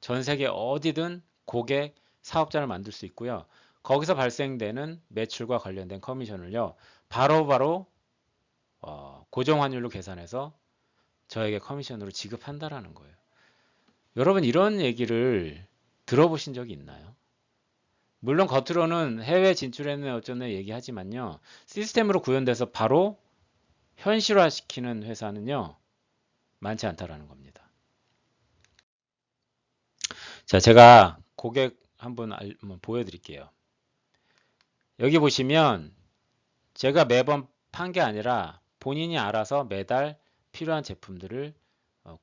전 세계 어디든 고객, 사업자를 만들 수 있고요. 거기서 발생되는 매출과 관련된 커미션을요. 바로바로 고정환율로 계산해서 저에게 커미션으로 지급한다라는 거예요. 여러분 이런 얘기를 들어보신 적이 있나요? 물론 겉으로는 해외 진출했네 어쩌네 얘기하지만요. 시스템으로 구현돼서 바로 현실화시키는 회사는요. 많지 않다라는 겁니다. 자, 제가 고객 한번 보여드릴게요. 여기 보시면 제가 매번 판 게 아니라 본인이 알아서 매달 필요한 제품들을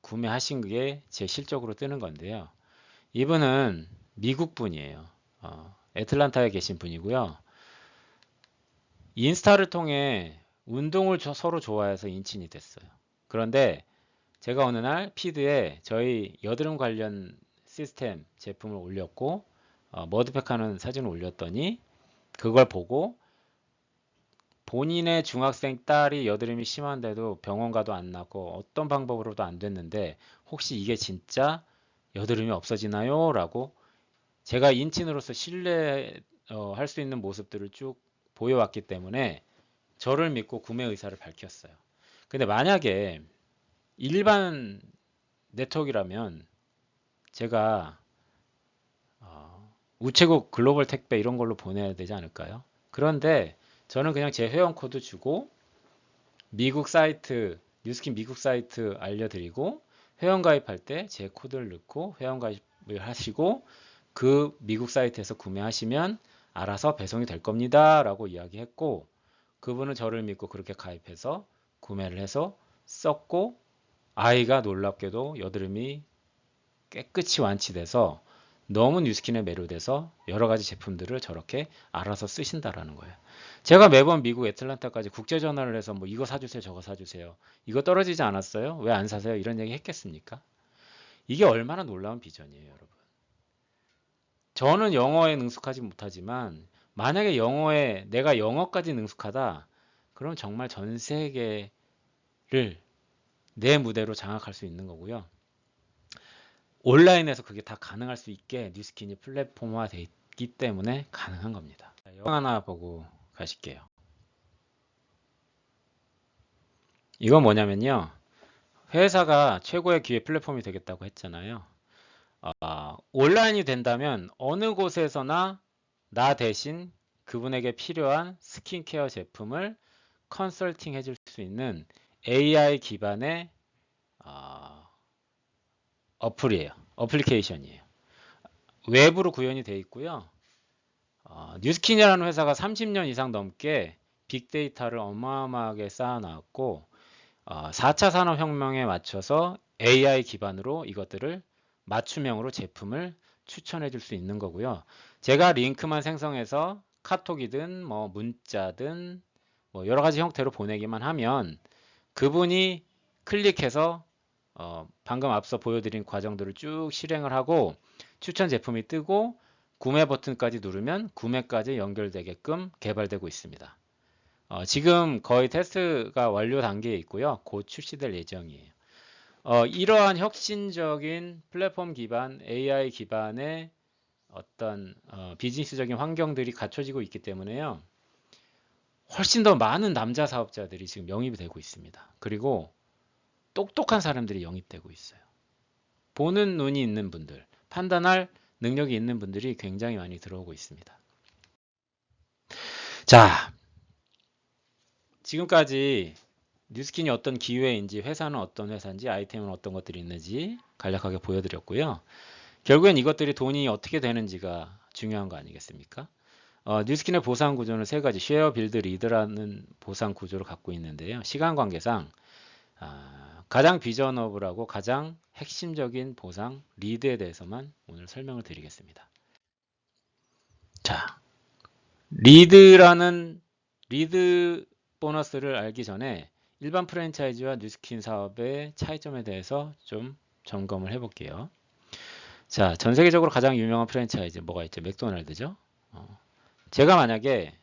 구매하신 게 제 실적으로 뜨는 건데요. 이분은 미국 분이에요. 애틀란타에 계신 분이고요. 인스타를 통해 운동을 서로 좋아해서 인친이 됐어요. 그런데 제가 어느 날 피드에 저희 여드름 관련 시스템 제품을 올렸고 머드팩 하는 사진을 올렸더니 그걸 보고 본인의 중학생 딸이 여드름이 심한데도 병원 가도 안 낫고 어떤 방법으로도 안 됐는데 혹시 이게 진짜 여드름이 없어지나요? 라고 제가 인친으로서 신뢰할 수 있는 모습들을 쭉 보여왔기 때문에 저를 믿고 구매 의사를 밝혔어요. 근데 만약에 일반 네트워크라면 제가 우체국 글로벌 택배 이런 걸로 보내야 되지 않을까요? 그런데 저는 그냥 제 회원 코드 주고 미국 사이트, 뉴스킨 미국 사이트 알려드리고 회원 가입할 때 제 코드를 넣고 회원 가입을 하시고 그 미국 사이트에서 구매하시면 알아서 배송이 될 겁니다 라고 이야기했고 그분은 저를 믿고 그렇게 가입해서 구매를 해서 썼고 아이가 놀랍게도 여드름이 깨끗이 완치돼서 너무 뉴스킨에 매료돼서 여러 가지 제품들을 저렇게 알아서 쓰신다라는 거예요. 제가 매번 미국 애틀란타까지 국제 전화를 해서 뭐 이거 사주세요, 저거 사주세요. 이거 떨어지지 않았어요? 왜 안 사세요? 이런 얘기 했겠습니까? 이게 얼마나 놀라운 비전이에요, 여러분. 저는 영어에 능숙하지 못하지만 만약에 영어에 내가 영어까지 능숙하다, 그럼 정말 전 세계를 내 무대로 장악할 수 있는 거고요. 온라인에서 그게 다 가능할 수 있게 뉴스킨이 플랫폼화 되어 있기 때문에 가능한 겁니다. 영상 하나 보고 가실게요. 이건 뭐냐면요. 회사가 최고의 기회 플랫폼이 되겠다고 했잖아요. 온라인이 된다면 어느 곳에서나 나 대신 그분에게 필요한 스킨케어 제품을 컨설팅 해줄 수 있는 AI 기반의 어플리케이션이에요. 외부로 구현이 되어 있고요. 뉴스킨이라는 회사가 30년 이상 넘게 빅데이터를 어마어마하게 쌓아놨고 4차 산업혁명에 맞춰서 AI 기반으로 이것들을 맞춤형으로 제품을 추천해 줄 수 있는 거고요. 제가 링크만 생성해서 카톡이든 뭐 문자든 뭐 여러 가지 형태로 보내기만 하면 그분이 클릭해서 방금 앞서 보여드린 과정들을 쭉 실행을 하고 추천 제품이 뜨고 구매 버튼까지 누르면 구매까지 연결되게끔 개발되고 있습니다. 지금 거의 테스트가 완료 단계에 있고요. 곧 출시될 예정이에요. 이러한 혁신적인 플랫폼 기반, AI 기반의 어떤 비즈니스적인 환경들이 갖춰지고 있기 때문에요. 훨씬 더 많은 남자 사업자들이 지금 영입이 되고 있습니다. 그리고 똑똑한 사람들이 영입되고 있어요. 보는 눈이 있는 분들, 판단할 능력이 있는 분들이 굉장히 많이 들어오고 있습니다. 자, 지금까지 뉴스킨이 어떤 기회인지, 회사는 어떤 회사인지, 아이템은 어떤 것들이 있는지 간략하게 보여드렸고요. 결국엔 이것들이 돈이 어떻게 되는지가 중요한 거 아니겠습니까? 뉴스킨의 보상 구조는 세 가지, 쉐어, 빌드, 리드라는 보상 구조를 갖고 있는데요. 시간 관계상 가장 비전어블하고 가장 핵심적인 보상 리드에 대해서만 오늘 설명을 드리겠습니다. 자, 리드 보너스를 알기 전에 일반 프랜차이즈와 뉴스킨 사업의 차이점에 대해서 좀 점검을 해볼게요. 자, 전 세계적으로 가장 유명한 프랜차이즈 뭐가 있죠? 맥도날드죠. 제가 만약에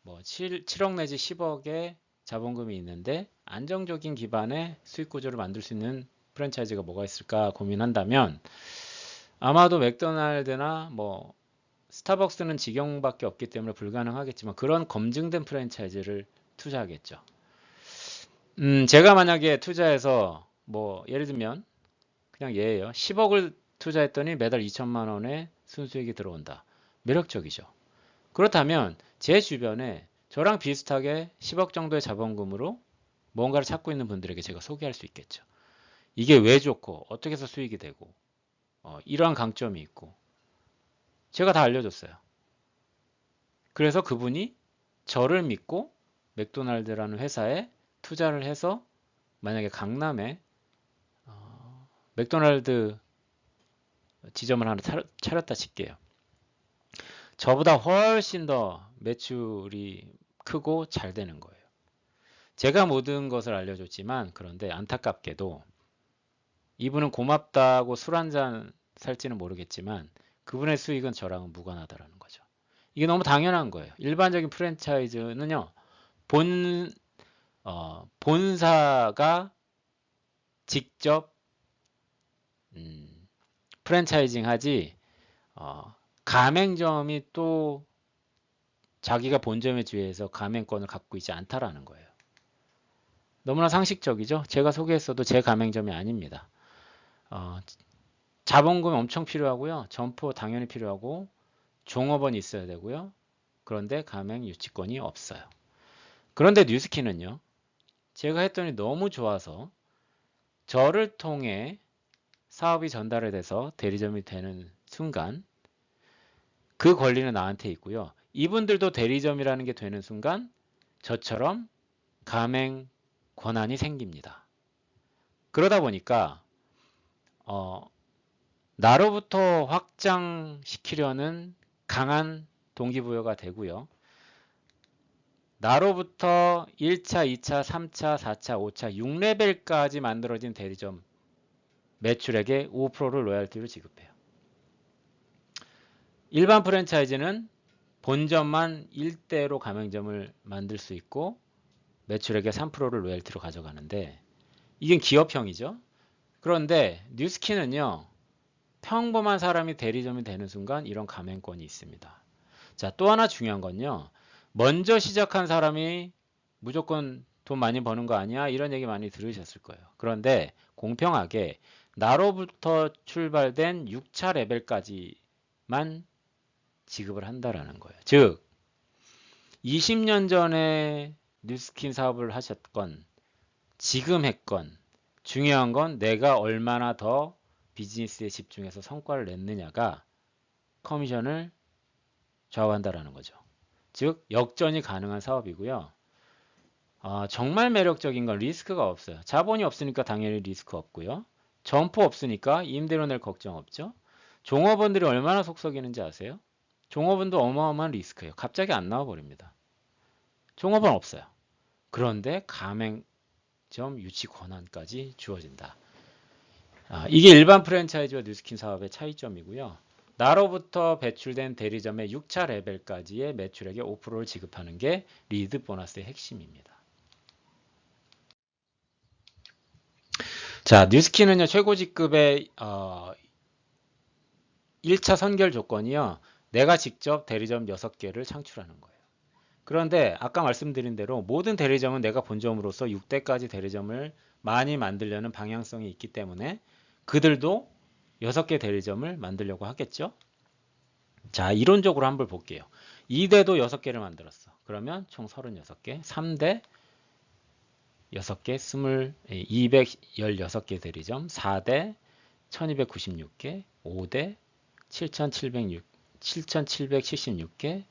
뭐 7억 내지 10억의 자본금이 있는데 안정적인 기반의 수익 구조를 만들 수 있는 프랜차이즈가 뭐가 있을까 고민한다면 아마도 맥도날드나 뭐 스타벅스는 직영밖에 없기 때문에 불가능하겠지만 그런 검증된 프랜차이즈를 투자하겠죠. 제가 만약에 투자해서 뭐 예를 들면 그냥 예예요. 10억을 투자했더니 매달 2천만 원의 순수익이 들어온다. 매력적이죠. 그렇다면 제 주변에 저랑 비슷하게 10억 정도의 자본금으로 뭔가를 찾고 있는 분들에게 제가 소개할 수 있겠죠. 이게 왜 좋고 어떻게 해서 수익이 되고 이러한 강점이 있고 제가 다 알려줬어요. 그래서 그분이 저를 믿고 맥도날드라는 회사에 투자를 해서 만약에 강남에 맥도날드 지점을 하나 차렸다 칠게요. 저보다 훨씬 더 매출이 크고 잘 되는 거예요. 제가 모든 것을 알려줬지만 그런데 안타깝게도 이분은 고맙다고 술 한잔 살지는 모르겠지만 그분의 수익은 저랑은 무관하다라는 거죠. 이게 너무 당연한 거예요. 일반적인 프랜차이즈는요. 본사가 직접 프랜차이징 하지 가맹점이 또 자기가 본점에 주의해서 가맹권을 갖고 있지 않다라는 거예요. 너무나 상식적이죠. 제가 소개했어도 제 가맹점이 아닙니다. 자본금이 엄청 필요하고요. 점포 당연히 필요하고 종업원이 있어야 되고요. 그런데 가맹 유치권이 없어요. 그런데 뉴스킨은요. 제가 했더니 너무 좋아서 저를 통해 사업이 전달이 돼서 대리점이 되는 순간 그 권리는 나한테 있고요. 이분들도 대리점이라는 게 되는 순간 저처럼 가맹 권한이 생깁니다. 그러다 보니까 나로부터 확장시키려는 강한 동기부여가 되고요. 나로부터 1차, 2차, 3차, 4차, 5차, 6레벨까지 만들어진 대리점 매출액의 5%를 로얄티로 지급해요. 일반 프랜차이즈는 본점만 1대로 가맹점을 만들 수 있고 매출액의 3%를 로얄티로 가져가는데 이건 기업형이죠. 그런데 뉴스킨은요. 평범한 사람이 대리점이 되는 순간 이런 가맹권이 있습니다. 자, 또 하나 중요한 건요. 먼저 시작한 사람이 무조건 돈 많이 버는 거 아니야? 이런 얘기 많이 들으셨을 거예요. 그런데 공평하게 나로부터 출발된 6차 레벨까지만 지급을 한다라는 거예요. 즉 20년 전에 뉴스킨 사업을 하셨건 지금 했건 중요한 건 내가 얼마나 더 비즈니스에 집중해서 성과를 냈느냐가 커미션을 좌우한다라는 거죠. 즉 역전이 가능한 사업이고요. 정말 매력적인 건 리스크가 없어요. 자본이 없으니까 당연히 리스크 없고요. 점포 없으니까 임대료 낼 걱정 없죠. 종업원들이 얼마나 속썩이는지 아세요? 종업원도 어마어마한 리스크예요. 갑자기 안 나와 버립니다. 종업원 없어요. 그런데 가맹점 유치 권한까지 주어진다. 이게 일반 프랜차이즈와 뉴스킨 사업의 차이점이고요. 나로부터 배출된 대리점의 6차 레벨까지의 매출액의 5%를 지급하는 게 리드 보너스의 핵심입니다. 자, 뉴스킨은요, 최고 직급의 1차 선결 조건이요. 내가 직접 대리점 6개를 창출하는 거예요. 그런데 아까 말씀드린 대로 모든 대리점은 내가 본점으로서 6대까지 대리점을 많이 만들려는 방향성이 있기 때문에 그들도 6개 대리점을 만들려고 하겠죠. 자, 이론적으로 한번 볼게요. 2대도 6개를 만들었어. 그러면 총 36개, 3대 6개, 216개 대리점, 4대 1296개, 5대 7776개,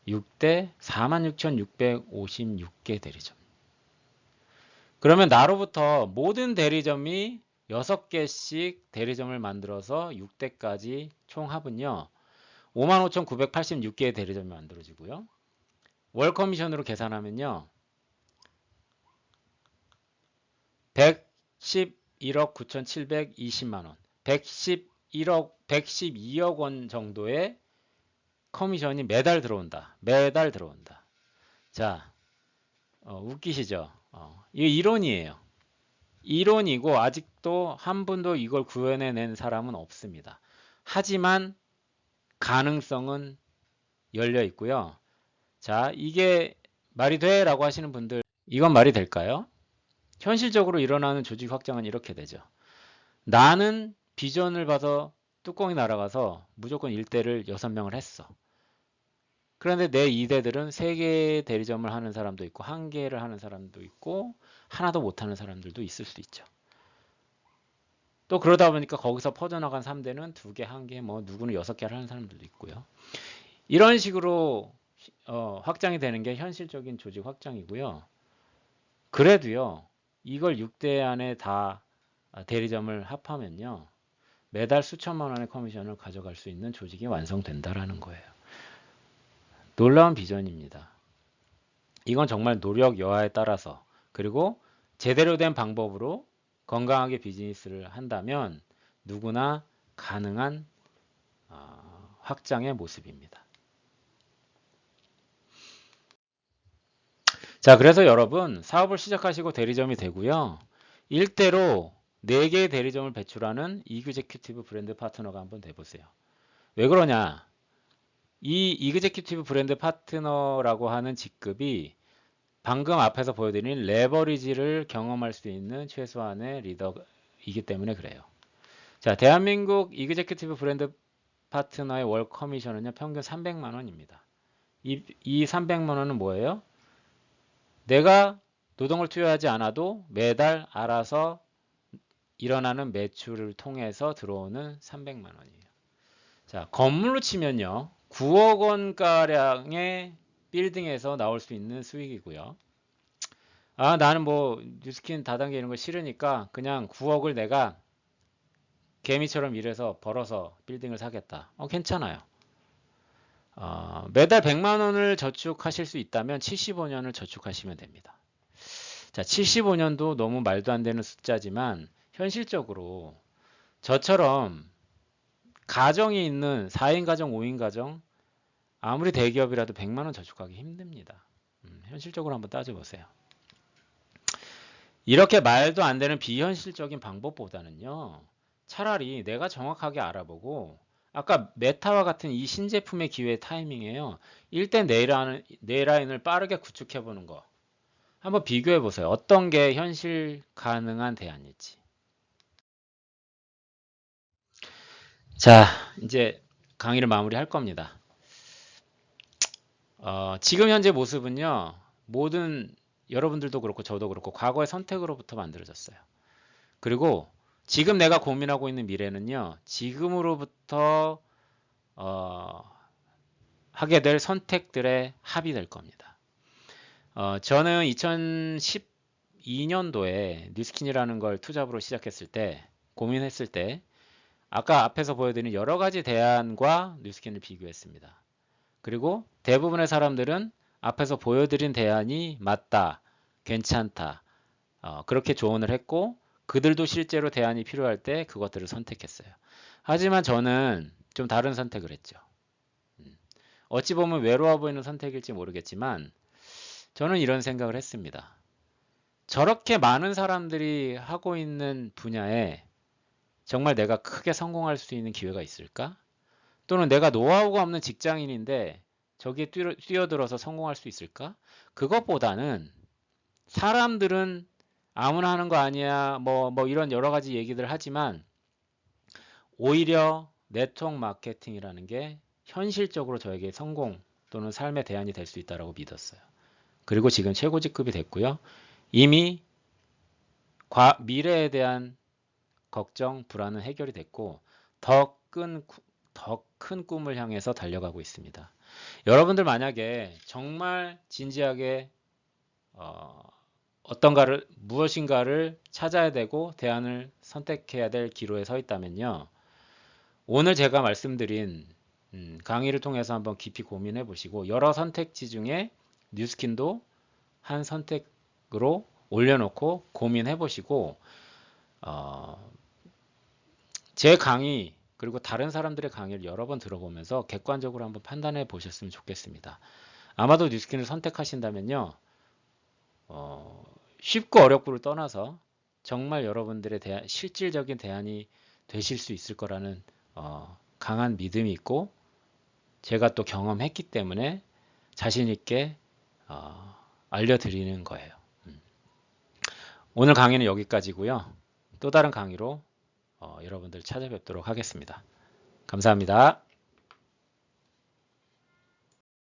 6대 46,656개 대리점. 그러면 나로부터 모든 대리점이 6개씩 대리점을 만들어서 6대까지 총 합은요. 55,986개의 대리점이 만들어지고요. 월 커미션으로 계산하면요. 111억 9,720만 원. 112억 원 정도의 커미션이 매달 들어온다. 매달 들어온다. 자, 웃기시죠? 이게 이론이에요. 이론이고 아직도 한 분도 이걸 구현해낸 사람은 없습니다. 하지만 가능성은 열려 있고요. 자, 이게 말이 돼? 라고 하시는 분들, 이건 말이 될까요? 현실적으로 일어나는 조직 확장은 이렇게 되죠. 나는 비전을 봐서 뚜껑이 날아가서 무조건 1대를 6명을 했어. 그런데 내 2대들은 3개의 대리점을 하는 사람도 있고 1개를 하는 사람도 있고 하나도 못하는 사람들도 있을 수 있죠. 또 그러다 보니까 거기서 퍼져나간 3대는 2개, 1개, 뭐 누구는 6개를 하는 사람들도 있고요. 이런 식으로 확장이 되는 게 현실적인 조직 확장이고요. 그래도요. 이걸 6대 안에 다 대리점을 합하면요. 매달 수천만 원의 커미션을 가져갈 수 있는 조직이 완성된다라는 거예요. 놀라운 비전입니다. 이건 정말 노력 여하에 따라서 그리고 제대로 된 방법으로 건강하게 비즈니스를 한다면 누구나 가능한 확장의 모습입니다. 자, 그래서 여러분 사업을 시작하시고 대리점이 되고요. 일대로 4개의 대리점을 배출하는 이그제큐티브 브랜드 파트너가 한번 돼보세요. 왜 그러냐? 이 이그제큐티브 브랜드 파트너라고 하는 직급이 방금 앞에서 보여드린 레버리지를 경험할 수 있는 최소한의 리더이기 때문에 그래요. 자, 대한민국 이그제큐티브 브랜드 파트너의 월 커미션은요, 평균 300만 원입니다. 이 300만 원은 뭐예요? 내가 노동을 투여하지 않아도 매달 알아서 일어나는 매출을 통해서 들어오는 300만 원이에요. 자, 건물로 치면요. 9억 원가량의 빌딩에서 나올 수 있는 수익이고요. 나는 뭐 뉴스킨 다단계 이런 거 싫으니까 그냥 9억을 내가 개미처럼 일해서 벌어서 빌딩을 사겠다. 괜찮아요. 매달 100만 원을 저축하실 수 있다면 75년을 저축하시면 됩니다. 자, 75년도 너무 말도 안 되는 숫자지만 현실적으로 저처럼 가정이 있는 4인 가정, 5인 가정 아무리 대기업이라도 100만 원 저축하기 힘듭니다. 현실적으로 한번 따져보세요. 이렇게 말도 안 되는 비현실적인 방법보다는요. 차라리 내가 정확하게 알아보고 아까 메타와 같은 이 신제품의 기회 타이밍에요. 1대 네라인을 빠르게 구축해 보는 거. 한번 비교해 보세요. 어떤 게 현실 가능한 대안일지. 자, 이제 강의를 마무리할 겁니다. 지금 현재 모습은요. 모든 여러분들도 그렇고 저도 그렇고 과거의 선택으로부터 만들어졌어요. 그리고 지금 내가 고민하고 있는 미래는요. 지금으로부터 하게 될 선택들의 합이 될 겁니다. 저는 2012년도에 뉴스킨이라는 걸 투잡으로 시작했을 때 고민했을 때 아까 앞에서 보여드린 여러 가지 대안과 뉴스킨을 비교했습니다. 그리고 대부분의 사람들은 앞에서 보여드린 대안이 맞다, 괜찮다, 그렇게 조언을 했고 그들도 실제로 대안이 필요할 때 그것들을 선택했어요. 하지만 저는 좀 다른 선택을 했죠. 어찌 보면 외로워 보이는 선택일지 모르겠지만 저는 이런 생각을 했습니다. 저렇게 많은 사람들이 하고 있는 분야에 정말 내가 크게 성공할 수 있는 기회가 있을까? 또는 내가 노하우가 없는 직장인인데 저기에 뛰어들어서 성공할 수 있을까? 그것보다는 사람들은 아무나 하는 거 아니야. 뭐 이런 여러 가지 얘기들 하지만 오히려 네트워크 마케팅이라는 게 현실적으로 저에게 성공 또는 삶의 대안이 될 수 있다고 믿었어요. 그리고 지금 최고 직급이 됐고요. 이미 미래에 대한 걱정, 불안은 해결이 됐고 더 큰 꿈을 향해서 달려가고 있습니다. 여러분들 만약에 정말 진지하게 무엇인가를 찾아야 되고 대안을 선택해야 될 기로에 서 있다면요. 오늘 제가 말씀드린 강의를 통해서 한번 깊이 고민해 보시고 여러 선택지 중에 뉴스킨도 한 선택으로 올려놓고 고민해 보시고 제 강의 그리고 다른 사람들의 강의를 여러 번 들어보면서 객관적으로 한번 판단해 보셨으면 좋겠습니다. 아마도 뉴스킨을 선택하신다면요. 쉽고 어렵고를 떠나서 정말 여러분들의 실질적인 대안이 되실 수 있을 거라는 강한 믿음이 있고 제가 또 경험했기 때문에 자신 있게 알려드리는 거예요. 오늘 강의는 여기까지고요. 또 다른 강의로 여러분들 찾아뵙도록 하겠습니다. 감사합니다.